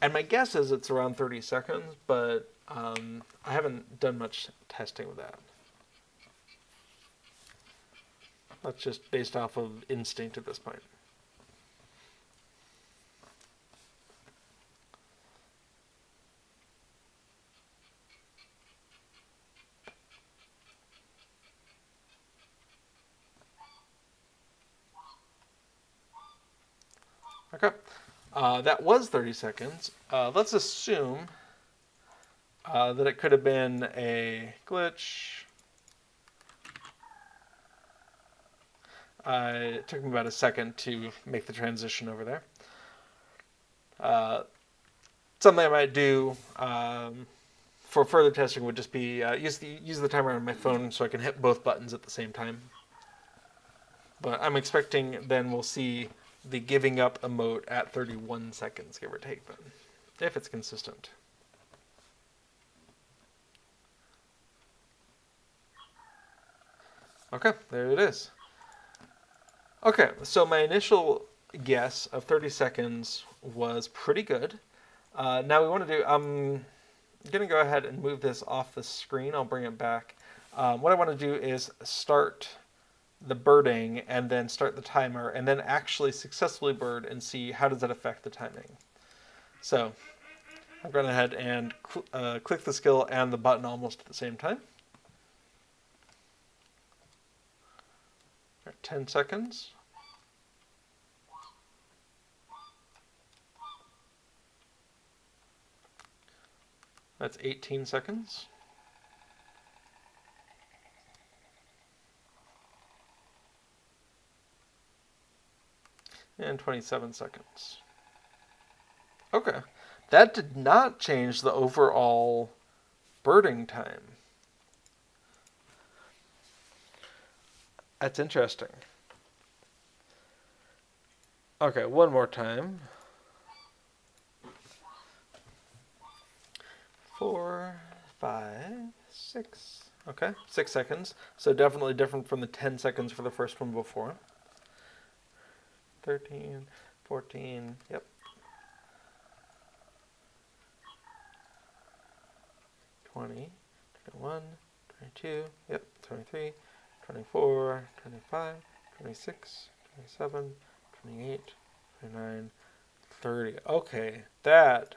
And my guess is it's around 30 seconds, but I haven't done much testing with that. That's just based off of instinct at this point. Okay, that was 30 seconds. Let's assume that it could have been a glitch. It took me about a second to make the transition over there. Something I might do for further testing would just be use the timer on my phone so I can hit both buttons at the same time. But I'm expecting then we'll see the giving up emote at 31 seconds, give or take, then, if it's consistent. Okay, there it is. Okay, so my initial guess of 30 seconds was pretty good. Now we want to do, I'm going to go ahead and move this off the screen. I'll bring it back. What I want to do is start the birding and then start the timer and then actually successfully bird and see how does that affect the timing. So I've gone ahead and click the skill and the button almost at the same time. 10 seconds. That's 18 seconds. And 27 seconds. Okay. That did not change the overall birding time. That's interesting. Okay, one more time. 4, 5, 6. Okay, 6 seconds. So definitely different from the 10 seconds for the first one before. 13, 14, yep. 20, 21, 22, yep, 23, 24, 25, 26, 27, 28, 29, 30. Okay, that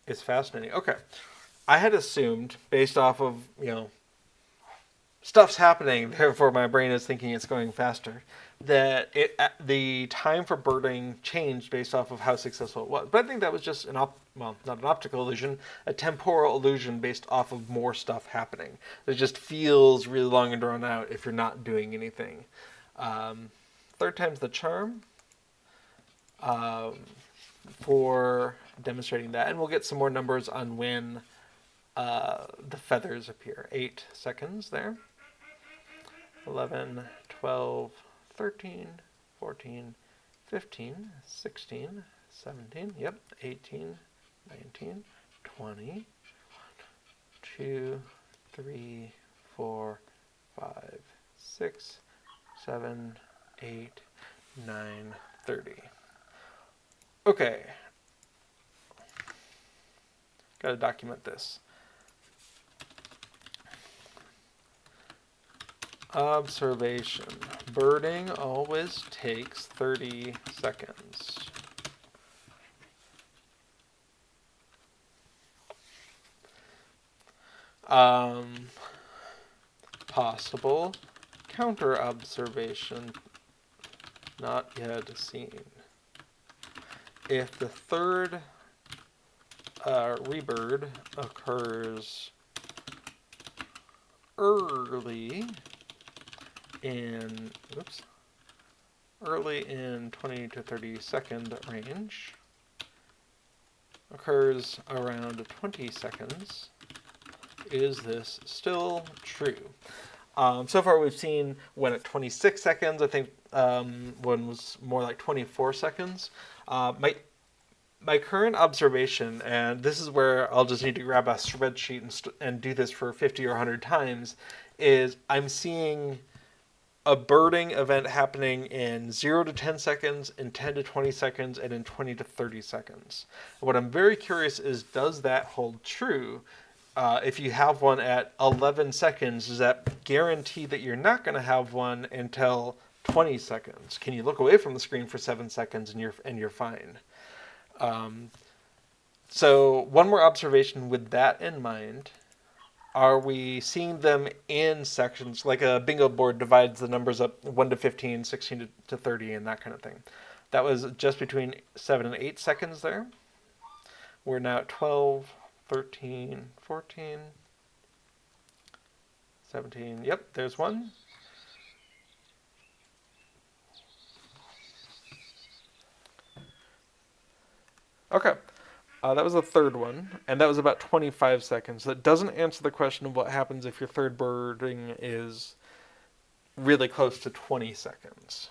is fascinating. Okay, I had assumed, based off of, stuff's happening, therefore my brain is thinking it's going faster, that the time for birding changed based off of how successful it was. But I think that was just not an optical illusion, a temporal illusion based off of more stuff happening. It just feels really long and drawn out if you're not doing anything. Third time's the charm for demonstrating that. And we'll get some more numbers on when the feathers appear. 8 seconds there. 11, 12, 13, 14, 15, 16, 17, yep, 18, 19, 20, 2, 3, 4, 5, 6, 7, 8, 9, 30. Okay. Gotta document this. Observation. Birding always takes 30 seconds. Possible counter observation not yet seen. If the third rebird occurs early in, early in 20 to 30 second range, occurs around 20 seconds. Is this still true? So far we've seen one at 26 seconds. I think one was more like 24 seconds. My current observation, and this is where I'll just need to grab a spreadsheet and do this for 50 or 100 times, is I'm seeing a birding event happening in 0 to 10 seconds, in 10 to 20 seconds, and in 20 to 30 seconds. What I'm very curious is, does that hold true? If you have one at 11 seconds, does that guarantee that you're not going to have one until 20 seconds? Can you look away from the screen for 7 seconds and you're fine? So one more observation with that in mind. Are we seeing them in sections, like a bingo board divides the numbers up 1 to 15, 16 to 30, and that kind of thing? That was just between 7 and 8 seconds there. We're now at 12, 13, 14, 17. Yep, there's one. Okay. That was the third one, and that was about 25 seconds. That doesn't answer the question of what happens if your third birding is really close to 20 seconds.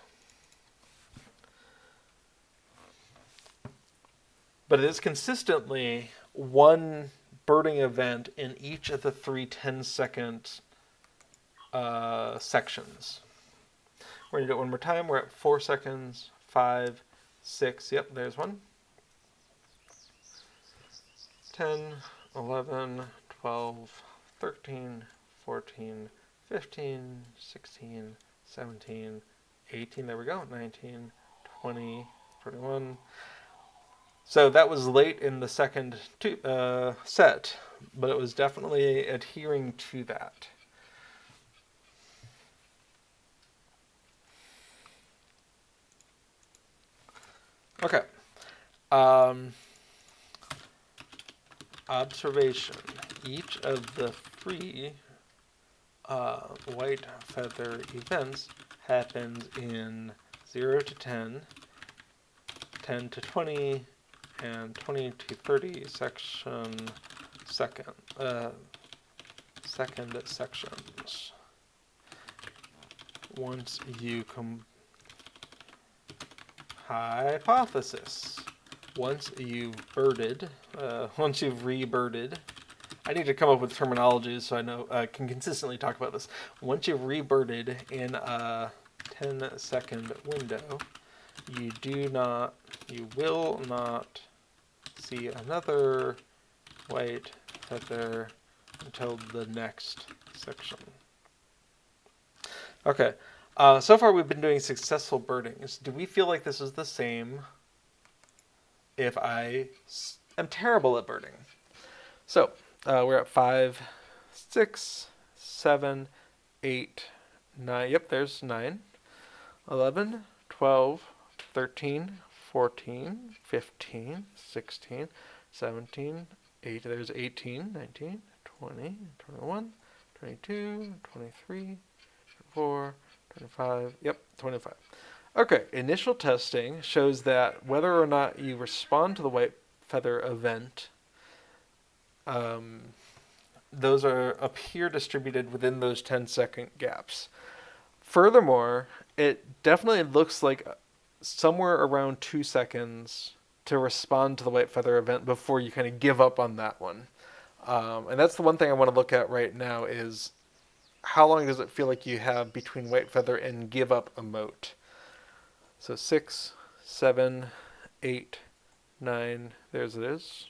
But it is consistently one birding event in each of the 3 10-second sections. We're going to do it one more time. We're at 4 seconds, 5, 6. Yep, there's one. 10, 11, 12, 13, 14, 15, 16, 17, 18, there we go, 19, 20, 21. So that was late in the second set, but it was definitely adhering to that. Okay. Observation. Each of the 3 white feather events happens in 0 to 10, 10 to 20, and 20 to 30 second sections. Once you hypothesis. Once you've rebirded, I need to come up with terminologies so I know can consistently talk about this. Once you've rebirded in a 10-second window, you will not see another white feather until the next section. Okay, so far we've been doing successful birdings. Do we feel like this is the same if I am terrible at birding? So we're at 5, 6, 7, 8, 9. Yep, there's 9. 11, 12, 13, 14, 15, 16, 17, 8. There's 18, 19, 20, 21, 22, 23, 24, 25. Yep, 25. Okay, initial testing shows that whether or not you respond to the white feather event, those appear distributed within those 10-second gaps. Furthermore, it definitely looks like somewhere around 2 seconds to respond to the white feather event before you kind of give up on that one. And that's the one thing I want to look at right now is how long does it feel like you have between white feather and give up emote? So 6, 7, 8, 9, there's it is.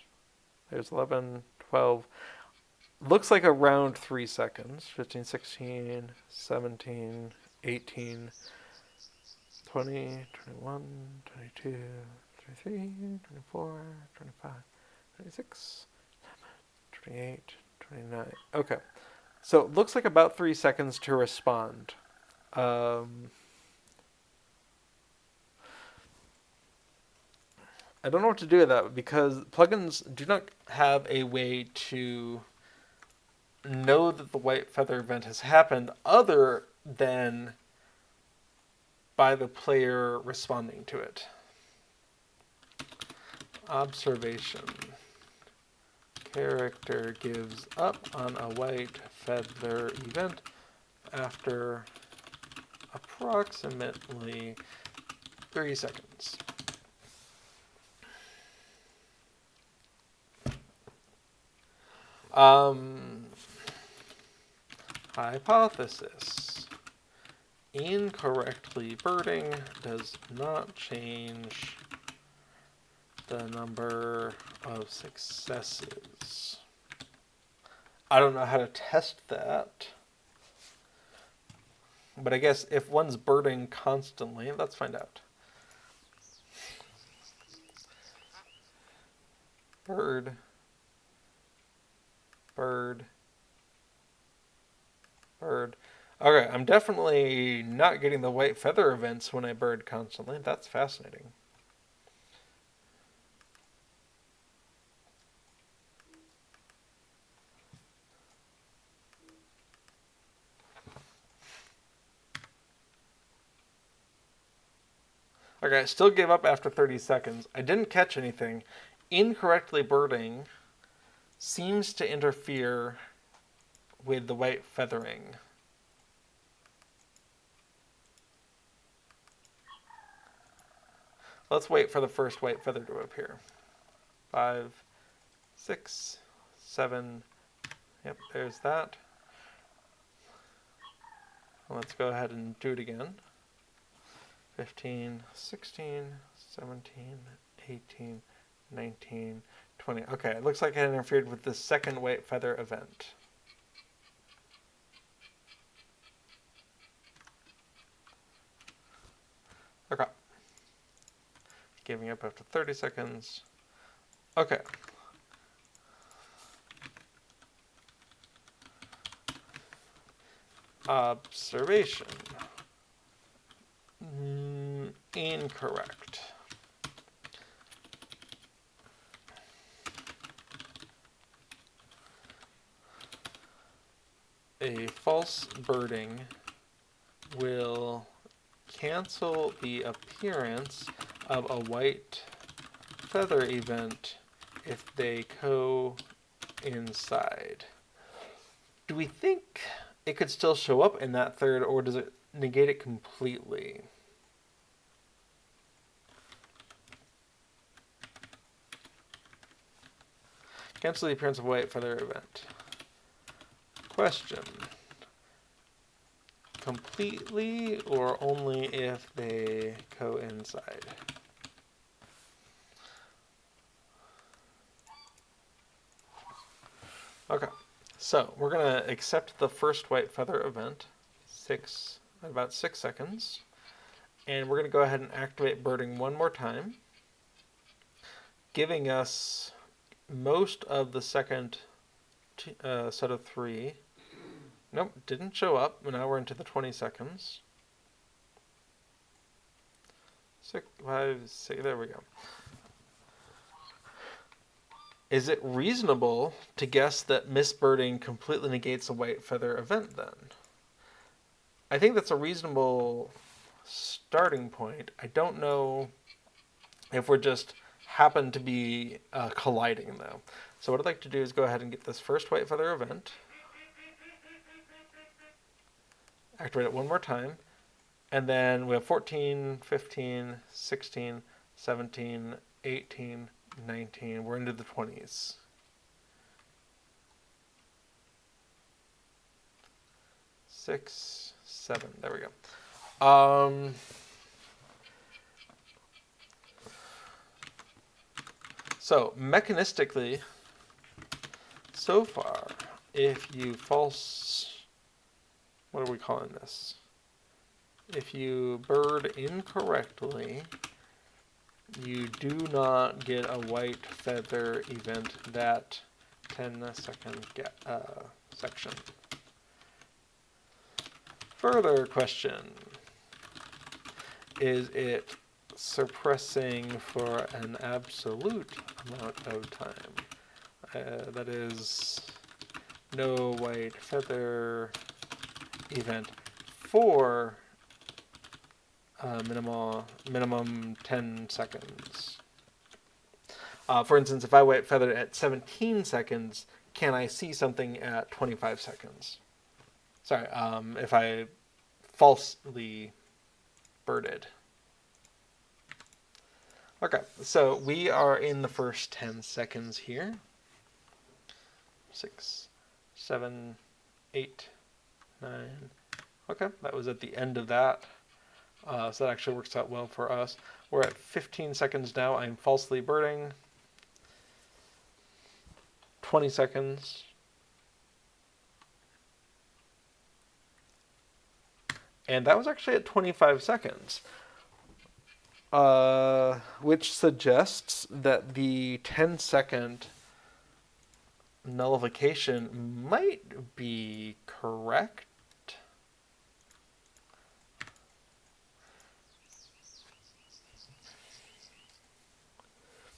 There's 11, 12. Looks like around 3 seconds. 15, 16, 17, 18, 20, 21, 22, 23, 24, 25, 26, 28, 29. Okay. So it looks like about 3 seconds to respond. I don't know what to do with that because plugins do not have a way to know that the white feather event has happened other than by the player responding to it. Observation. Character gives up on a white feather event after approximately 30 seconds. Hypothesis. Incorrectly birding does not change the number of successes. I don't know how to test that. But I guess if one's birding constantly, let's find out. Bird. Bird. Bird. Okay, I'm definitely not getting the white feather events when I bird constantly. That's fascinating. Okay, I still gave up after 30 seconds. I didn't catch anything. Incorrectly birding seems to interfere with the white feathering. Let's wait for the first white feather to appear. 5, 6, 7. Yep, there's that. Let's go ahead and do it again. 15, 16, 17, 18, 19, 20. Okay, it looks like it interfered with the second white feather event. Okay. Giving up after 30 seconds. Okay. Observation. Incorrect. A false birding will cancel the appearance of a white feather event if they coincide. Do we think it could still show up in that third, or does it negate it completely? Cancel the appearance of a white feather event. Question. Completely or only if they coincide? Okay, so we're going to accept the first white feather event, about 6 seconds, and we're going to go ahead and activate birding one more time, giving us most of the second set of 3. Nope, didn't show up. Now we're into the 20 seconds. 6, 5, 6, there we go. Is it reasonable to guess that misbirding completely negates a white feather event then? I think that's a reasonable starting point. I don't know if we're just happen to be colliding though. So what I'd like to do is go ahead and get this first white feather event. Activate it one more time. And then we have 14, 15, 16, 17, 18, 19. We're into the 20s. Six, 7. There we go. So mechanistically, so far, if you what are we calling this? If you bird incorrectly, you do not get a white feather event that 10-second section. Further question. Is it suppressing for an absolute amount of time? That is no white feather event for minimum 10 seconds. For instance, if I white feather at 17 seconds, can I see something at 25 seconds? Sorry, if I falsely birded. Okay, so we are in the first 10 seconds here. 6, 7, 8, 9. Okay, that was at the end of that. So that actually works out well for us. We're at 15 seconds now. I'm falsely birding. 20 seconds. And that was actually at 25 seconds. Which suggests that the 10-second nullification might be correct.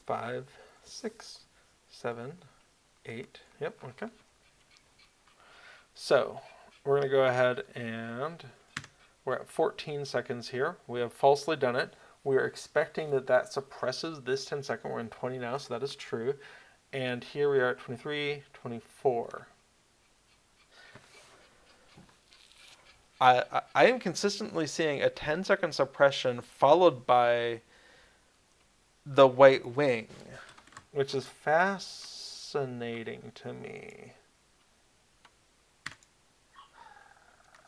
Five, 6, 7, 8. Yep, okay. So we're going to go ahead and we're at 14 seconds here. We have falsely done it. We're expecting that that suppresses this 10 second. We're in 20 now, so that is true. And here we are at 23, 24. I am consistently seeing a 10-second suppression followed by the white wing, which is fascinating to me.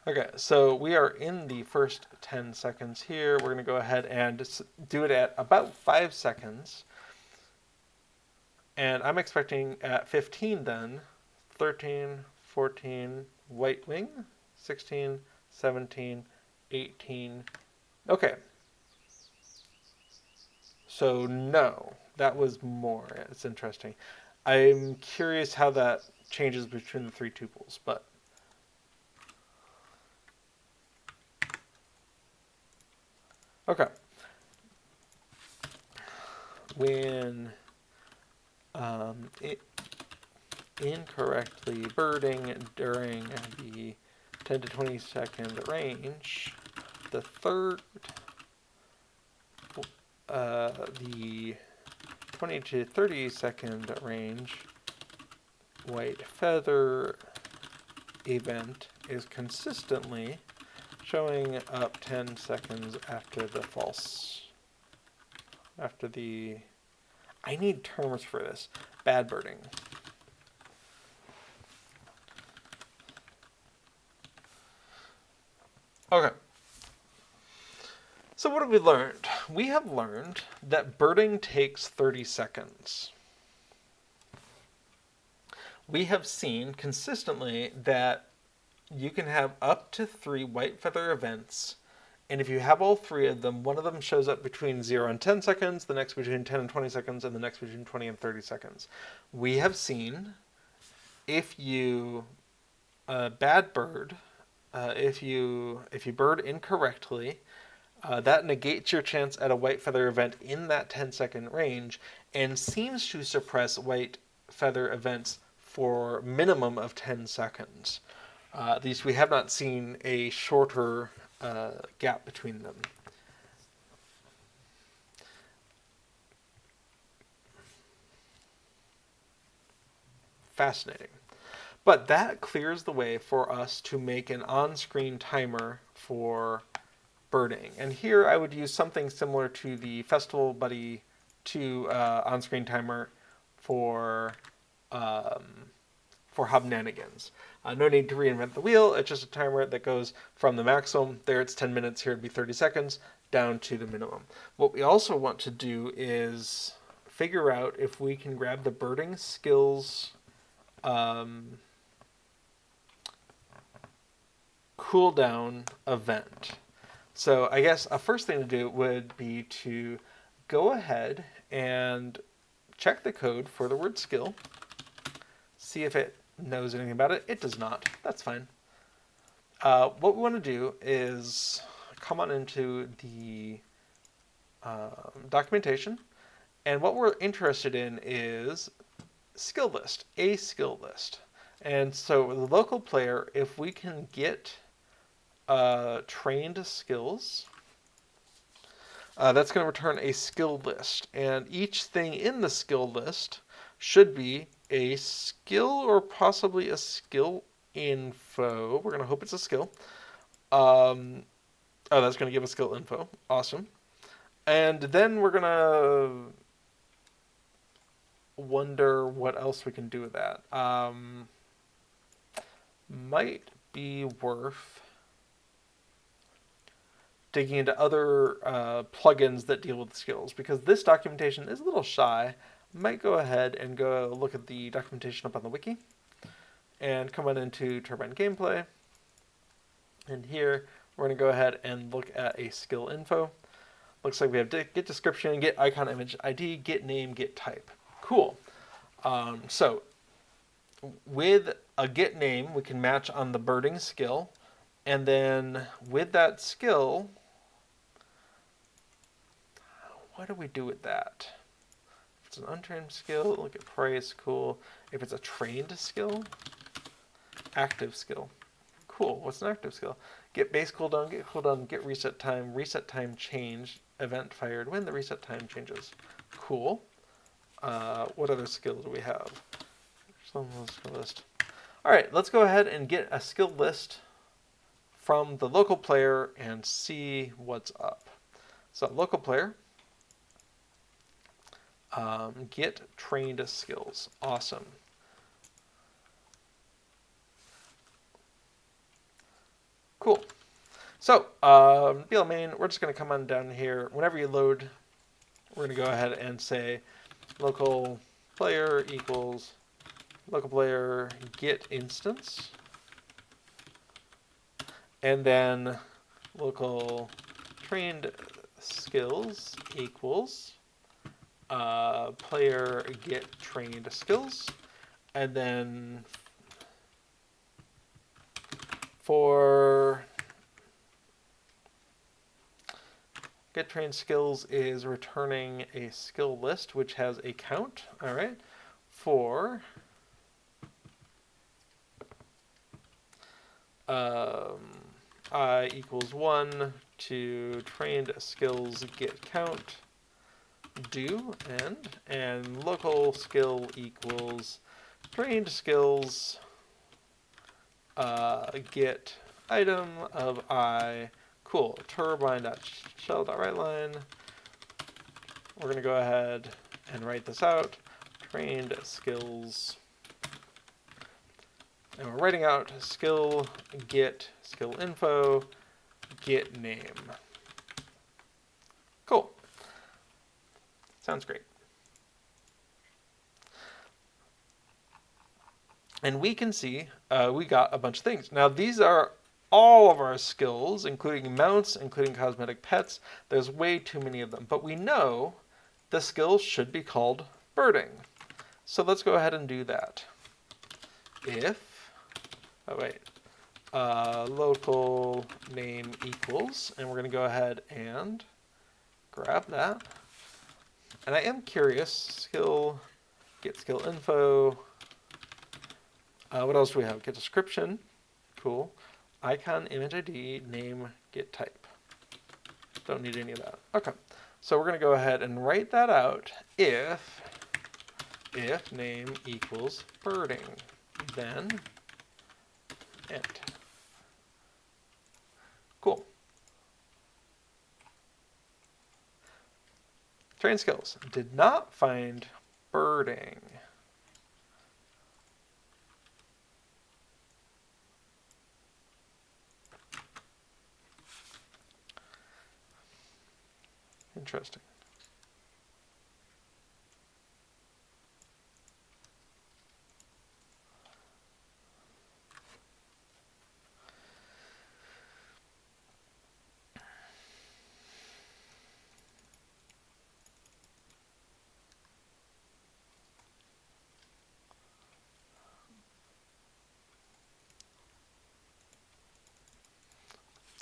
Okay, so we are in the first 10 seconds here. We're going to go ahead and do it at about 5 seconds. And I'm expecting at 15 then, 13, 14, white wing, 16, 17, 18. Okay. So no, that was more. It's interesting. I'm curious how that changes between the three tuples, but okay. When incorrectly birding during the 10 to 20 second range, the third, the 20 to 30 second range white feather event is consistently showing up 10 seconds after the false, after the, I need terms for this, bad birding. Okay. So what have we learned? We have learned that birding takes 30 seconds. We have seen consistently that you can have up to 3 white feather events, and if you have all 3 of them, one of them shows up between 0 and 10 seconds, the next between 10 and 20 seconds, and the next between 20 and 30 seconds. We have seen if you bad bird, if you bird incorrectly, that negates your chance at a white feather event in that 10-second range and seems to suppress white feather events for minimum of 10 seconds. At least we have not seen a shorter gap between them. Fascinating. But that clears the way for us to make an on-screen timer for birding. And here I would use something similar to the Festival Buddy 2 on-screen timer for Hobnanigans. No need to reinvent the wheel. It's just a timer that goes from the maximum, there it's 10 minutes, here it'd be 30 seconds, down to the minimum. What we also want to do is figure out if we can grab the birding skills cooldown event. So I guess a first thing to do would be to go ahead and check the code for the word skill, see if it knows anything about it. It does not. That's fine. What we want to do is come on into the documentation, and what we're interested in is skill list, a skill list. And so the local player, if we can get trained skills, that's going to return a skill list. And each thing in the skill list should be a skill or possibly a skill info. We're going to hope it's a skill. Oh, that's going to give us skill info. Awesome. And then we're going to wonder what else we can do with that. Might be worth digging into other plugins that deal with skills, because this documentation is a little shy. Might go ahead and go look at the documentation up on the wiki and come on into Turbine Gameplay. And here we're going to go ahead and look at a skill info. Looks like we have get description, get icon image ID, get name, get type. Cool. So with a get name, we can match on the birding skill. And then with that skill, what do we do with that? If it's an untrained skill, look at price, cool. If it's a trained skill, active skill. Cool, what's an active skill? Get base cooldown, get reset time change, event fired when the reset time changes. Cool. What other skills do we have? Skill list. All right, let's go ahead and get a skill list from the local player and see what's up. So local player, get trained skills. Awesome. Cool. So BL main, we're just going to come on down here. Whenever you load, we're going to go ahead and say local player equals local player get instance. And then local trained skills equals player get trained skills. And then for get trained skills is returning a skill list which has a count. All right. For I equals 1 to trained skills get count do end, and local skill equals trained skills get item of I. Cool. Turbine.shell.writeLine. We're going to go ahead and write this out. Trained skills. And we're writing out skill get skill info get name. Cool. Sounds great. And we can see we got a bunch of things. Now these are all of our skills, including mounts, including cosmetic pets. There's way too many of them. But we know the skill should be called birding. So let's go ahead and do that. If local name equals, and we're going to go ahead and grab that. And I am curious, skill, get skill info. What else do we have? Get description, cool. Icon, image ID, name, get type. Don't need any of that. Okay, so we're going to go ahead and write that out. If name equals birding, then end. Cool. Train skills. Did not find birding. Interesting.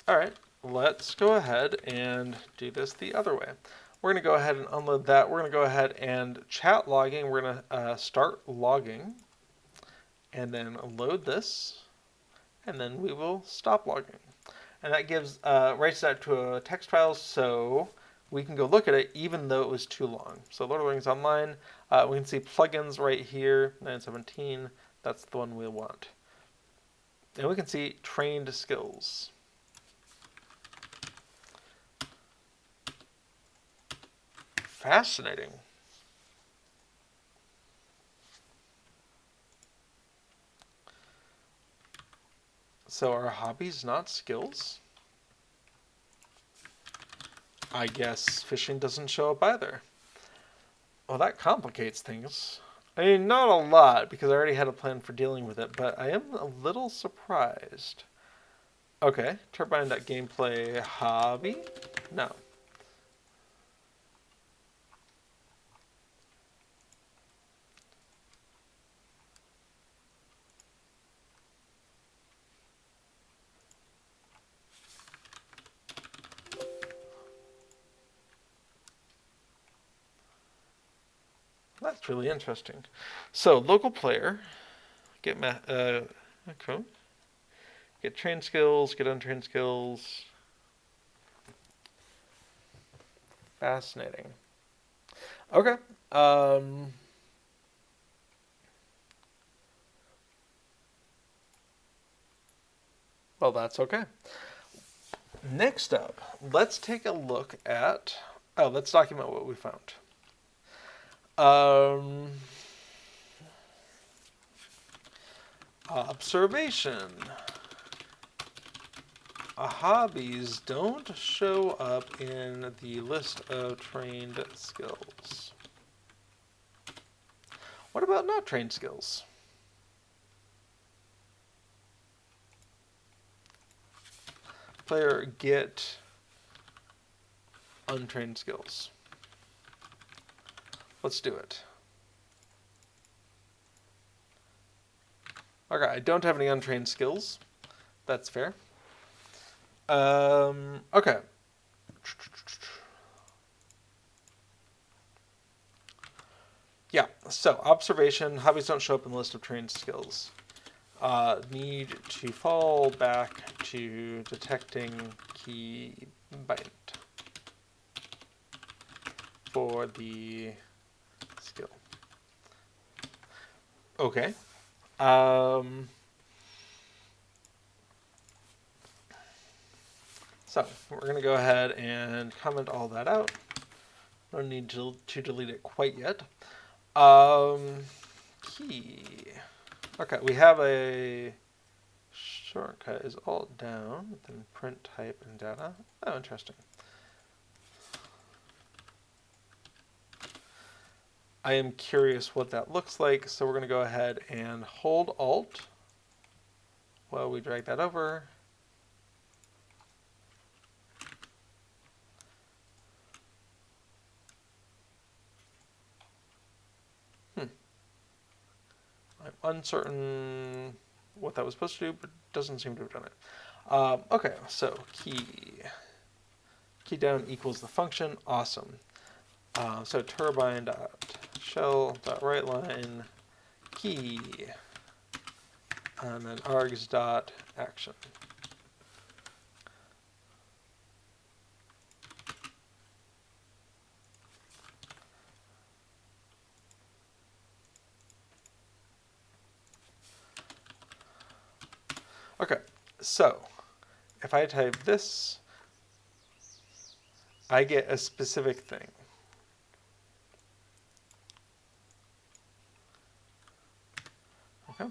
All right, let's go ahead and do this the other way. We're going to go ahead and unload that. We're going to go ahead and chat logging. We're going to start logging. and then load this, and then we will stop logging. And that gives writes that to a text file, so we can go look at it even though it was too long. So LOTRO Plugins Online, we can see plugins right here, 917. That's the one we want. And we can see trained skills. Fascinating. So are hobbies not skills? I guess fishing doesn't show up either. Well, that complicates things. I mean, not a lot, because I already had a plan for dealing with it, but I am a little surprised. Okay, turbine.gameplay hobby? No. That's really interesting. So, local player, get okay. Get trained skills, get untrained skills. Fascinating. Okay. Well, that's okay. Next up, let's take a look at. Oh, let's document what we found. Observation. Hobbies don't show up in the list of trained skills. What about not trained skills? Player get untrained skills. Let's do it. Okay, I don't have any untrained skills. That's fair. Okay. Yeah, so observation, hobbies don't show up in the list of trained skills. Need to fall back to detecting key bind for the skill. Okay. So we're going to go ahead and comment all that out. No need to delete it quite yet. Key. Okay, we have a shortcut is alt down, then print type and data. Oh, interesting. I am curious what that looks like, so we're going to go ahead and hold alt while we drag that over. I'm uncertain what that was supposed to do, but it doesn't seem to have done it. Okay, so key down equals the function. Awesome. So turbine dot shell dot writeLine key, and then args dot action. Okay, so if I type this, I get a specific thing. Okay.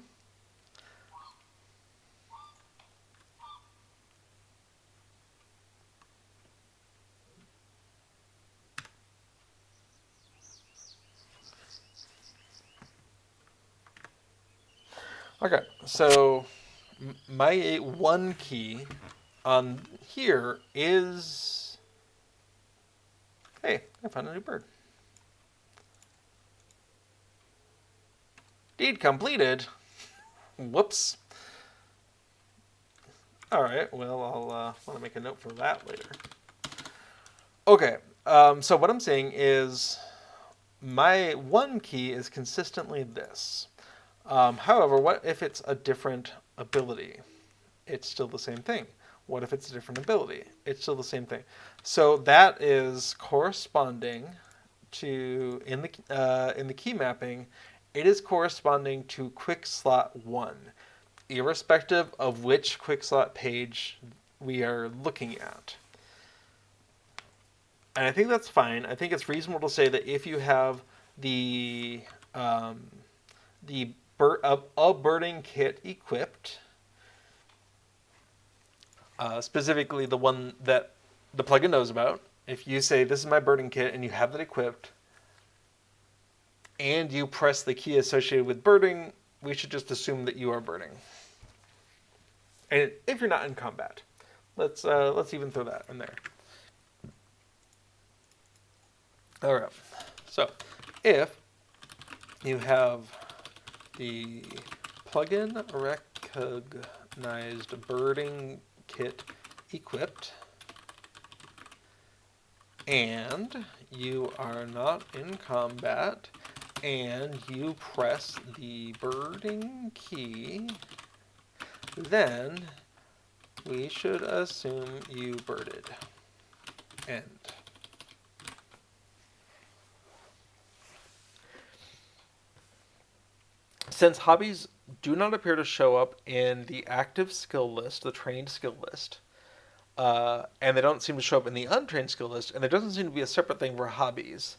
Okay, so my one key on here is, hey, I found a new bird. Deed completed. Whoops. All right, well, I'll want to make a note for that later. Okay, so what I'm saying is my one key is consistently this. However, what if it's a different ability? It's still the same thing. What if it's a different ability? It's still the same thing. So that is corresponding to in the key mapping. It is corresponding to quick slot 1, irrespective of which quick slot page we are looking at. And I think that's fine. I think it's reasonable to say that if you have a birding kit equipped, specifically the one that the plugin knows about, if you say this is my birding kit and you have that equipped, and you press the key associated with birding, we should just assume that you are birding. And if you're not in combat, let's even throw that in there. All right. So if you have the plugin recognized birding kit equipped, and you are not in combat, and you press the birding key, then we should assume you birded. End. Since hobbies do not appear to show up in the active skill list, the trained skill list, and they don't seem to show up in the untrained skill list, and there doesn't seem to be a separate thing for hobbies,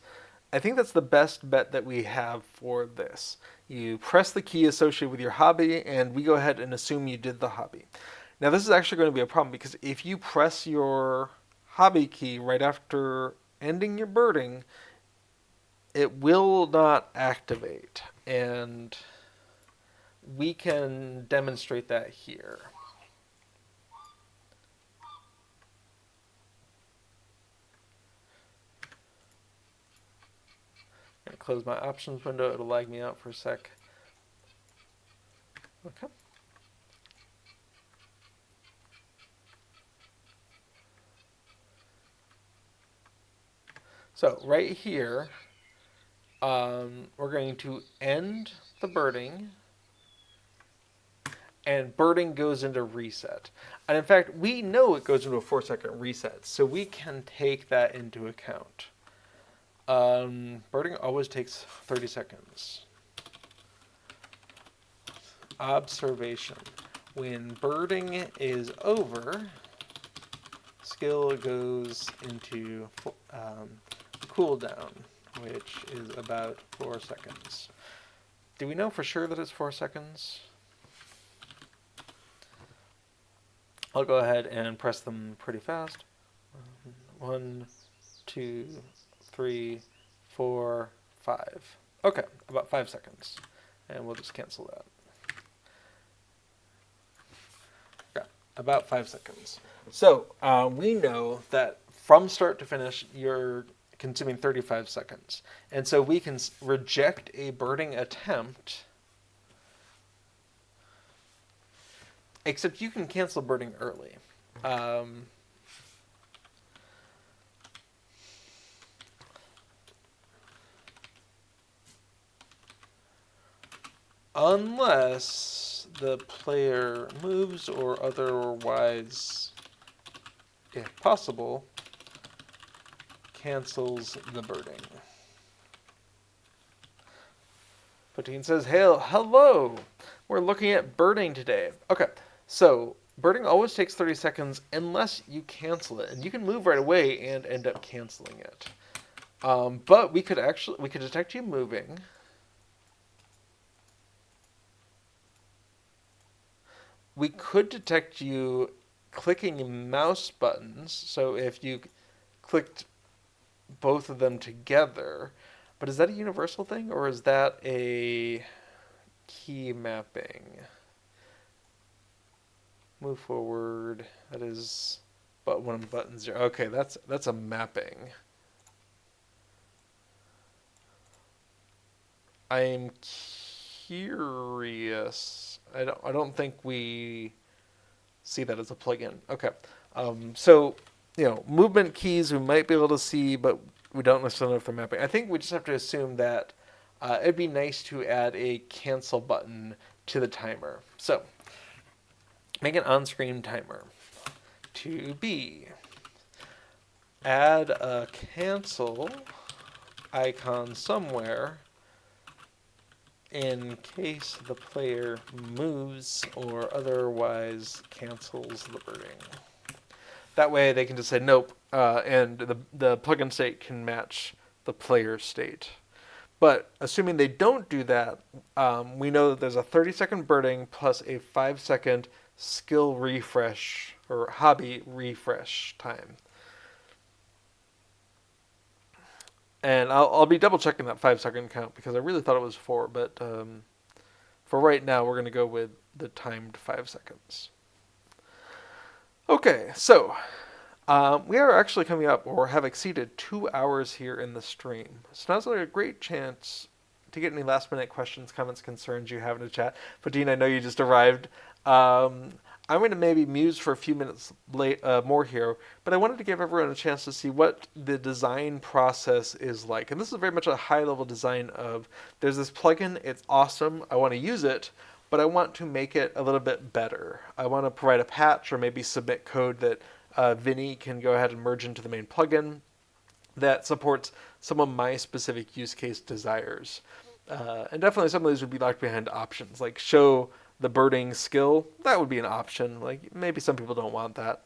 I think that's the best bet that we have for this. You press the key associated with your hobby, and we go ahead and assume you did the hobby. Now, this is actually going to be a problem, because if you press your hobby key right after ending your birding, it will not activate, and we can demonstrate that here. I'm going to close my options window. It'll lag me out for a sec. Okay. So right here, we're going to end the birding, and birding goes into reset. And in fact, we know it goes into a 4-second reset, so we can take that into account. Birding always takes 30 seconds. Observation. When birding is over, skill goes into cooldown, which is about 4 seconds. Do we know for sure that it's 4 seconds? I'll go ahead and press them pretty fast. 1, 2, 3, 4, 5. Okay, about 5 seconds. And we'll just cancel that. Okay, about 5 seconds. So we know that from start to finish, you're consuming 35 seconds. And so we can reject a birding attempt, except you can cancel birding early. Unless the player moves or otherwise, if possible, cancels the birding. Patine says, hey, hello! We're looking at birding today. Okay, so birding always takes 30 seconds unless you cancel it. And you can move right away and end up canceling it. But we could detect you moving. We could detect you clicking mouse buttons. So if you clicked both of them together, but is that a universal thing or is that a key mapping? Move forward. That is one button 0. Okay, that's a mapping. I'm curious. I don't think we see that as a plugin. Okay. So, movement keys we might be able to see, but we don't necessarily know if they're mapping. I think we just have to assume that it'd be nice to add a cancel button to the timer. So, make an on-screen timer. To be, add a cancel icon somewhere in case the player moves or otherwise cancels the birding. That way they can just say nope, and the plugin state can match the player state. But assuming they don't do that, we know that there's a 30-second birding plus a 5-second skill refresh or hobby refresh time. And I'll be double checking that 5-second count because I really thought it was 4, but for right now we're going to go with the timed 5 seconds. Okay, so we are actually coming up or have exceeded 2 hours here in the stream. So now's a great chance to get any last minute questions, comments, concerns you have in the chat. But Dean, I know you just arrived. I'm going to maybe muse for a few minutes more here, but I wanted to give everyone a chance to see what the design process is like. And this is very much a high-level design of, there's this plugin, it's awesome, I want to use it, but I want to make it a little bit better. I want to provide a patch or maybe submit code that Vinny can go ahead and merge into the main plugin that supports some of my specific use case desires. And definitely some of these would be locked behind options, like show the birding skill. That would be an option. Like maybe some people don't want that.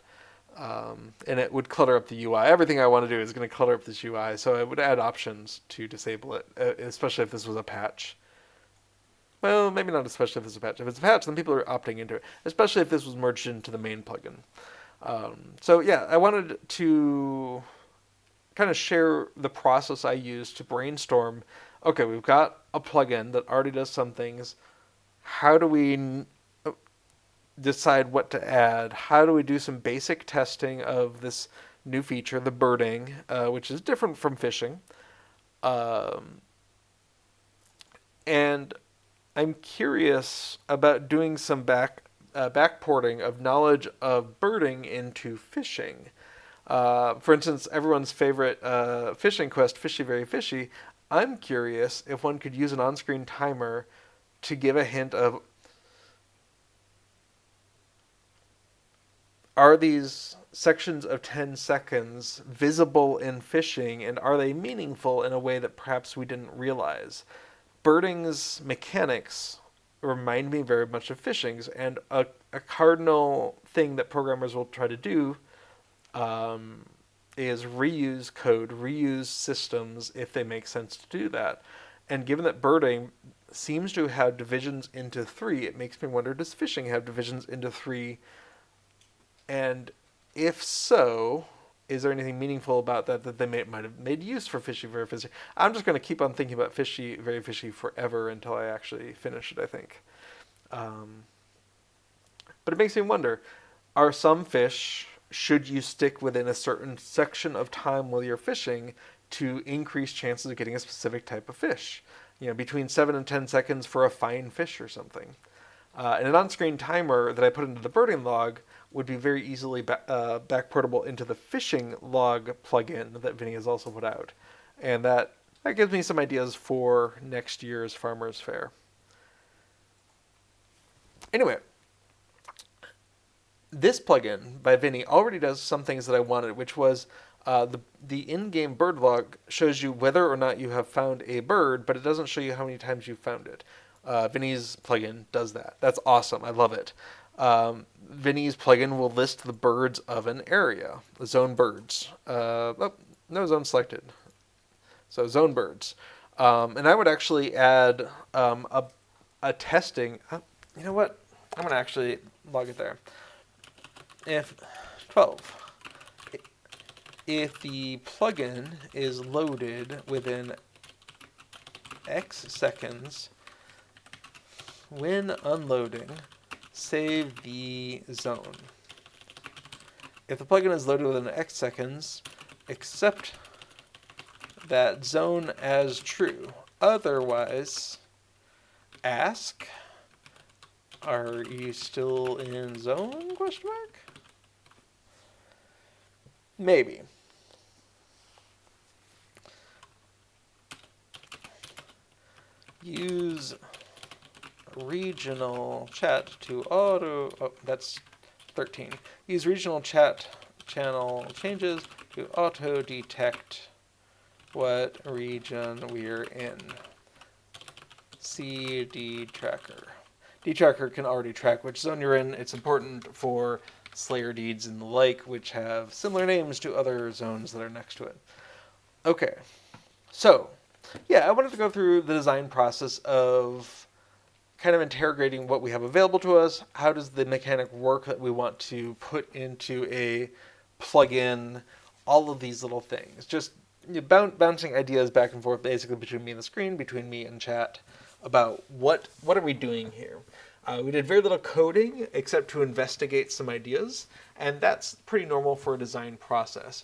And it would clutter up the UI. Everything I want to do is going to clutter up this UI, so I would add options to disable it, especially if this was a patch. Well, maybe not especially if it's a patch. If it's a patch, then people are opting into it, especially if this was merged into the main plugin. So yeah, I wanted to kind of share the process I use to brainstorm. Okay, we've got a plugin that already does some things. How do we decide what to add? How do we do some basic testing of this new feature, the birding, which is different from fishing? And I'm curious about doing some backporting of knowledge of birding into fishing. For instance, everyone's favorite fishing quest, Fishy Very Fishy. I'm curious if one could use an on-screen timer to give a hint of, are these sections of 10 seconds visible in fishing, and are they meaningful in a way that perhaps we didn't realize? Birding's mechanics remind me very much of fishing's, and a cardinal thing that programmers will try to do is reuse code, reuse systems if they make sense to do that. And given that birding seems to have divisions into 3, it makes me wonder, does fishing have divisions into 3? And if so, is there anything meaningful about that they might have made use for Fishy Very Fishy? I'm just going to keep on thinking about Fishy Very Fishy forever until I actually finish it, I think. But it makes me wonder, are some fish, should you stick within a certain section of time while you're fishing to increase chances of getting a specific type of fish? You know, between 7 and 10 seconds for a fine fish or something. And an on-screen timer that I put into the birding log would be very easily backportable into the fishing log plugin that Vinny has also put out. And that gives me some ideas for next year's Farmers Fair. Anyway, this plugin by Vinny already does some things that I wanted, which was the in-game bird log shows you whether or not you have found a bird, but it doesn't show you how many times you've found it. Vinny's plugin does that. That's awesome. I love it. Vinny's plugin will list the birds of an area, the zone birds. No zone selected. So zone birds. And I would actually add a testing. You know what? I'm going to actually log it there. If 12. If the plugin is loaded within X seconds, when unloading, save the zone. If the plugin is loaded within X seconds, accept that zone as true. Otherwise, ask, are you still in zone? Question mark? Maybe. use regional chat to auto, oh, that's 13. Use regional chat channel changes to auto detect what region we're in. See dtracker. Dtracker can already track which zone you're in. It's important for Slayer deeds and the like, which have similar names to other zones that are next to it. Okay, so yeah, I wanted to go through the design process of kind of interrogating what we have available to us. How does the mechanic work that we want to put into a plugin? All of these little things. Just bouncing ideas back and forth basically between me and the screen, between me and chat, about what are we doing here. We did very little coding except to investigate some ideas, and that's pretty normal for a design process.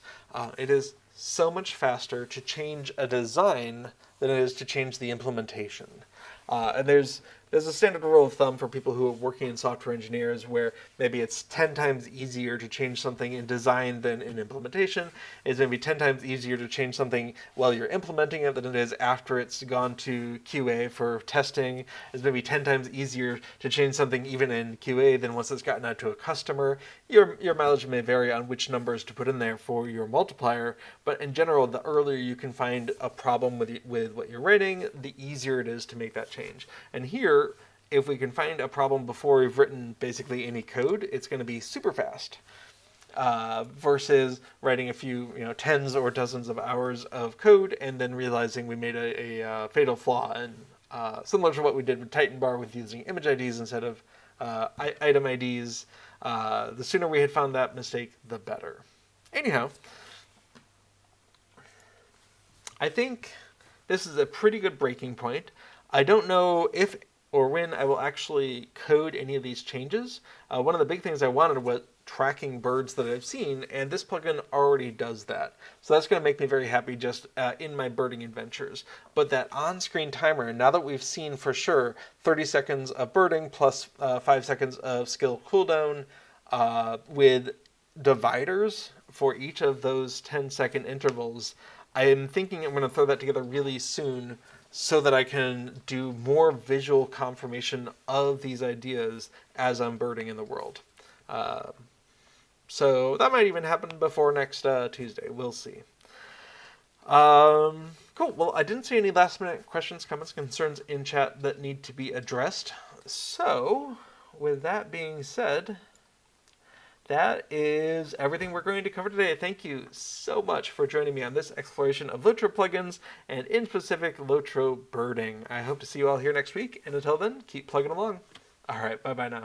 It is so much faster to change a design than it is to change the implementation. And there's a standard rule of thumb for people who are working in software engineers where maybe it's 10 times easier to change something in design than in implementation. It's maybe 10 times easier to change something while you're implementing it than it is after it's gone to QA for testing. It's maybe 10 times easier to change something even in QA than once it's gotten out to a customer. Your mileage may vary on which numbers to put in there for your multiplier, but in general, the earlier you can find a problem with what you're writing, the easier it is to make that change. And here, if we can find a problem before we've written basically any code, it's going to be super fast. Versus writing a few, tens or dozens of hours of code and then realizing we made a fatal flaw. And similar to what we did with TitanBar with using image IDs instead of item IDs, the sooner we had found that mistake, the better. Anyhow, I think this is a pretty good breaking point. I don't know if or when I will actually code any of these changes. One of the big things I wanted was tracking birds that I've seen, and this plugin already does that. So that's going to make me very happy just in my birding adventures. But that on-screen timer, now that we've seen for sure 30 seconds of birding plus 5 seconds of skill cooldown with dividers for each of those 10-second intervals, I am thinking I'm going to throw that together really soon so that I can do more visual confirmation of these ideas as I'm birding in the world. So that might even happen before next Tuesday. We'll see. Cool. Well, I didn't see any last-minute questions, comments, concerns in chat that need to be addressed. So, with that being said, that is everything we're going to cover today. Thank you so much for joining me on this exploration of LOTRO plugins, and in specific, LOTRO birding. I hope to see you all here next week, and until then, keep plugging along. All right, bye-bye now.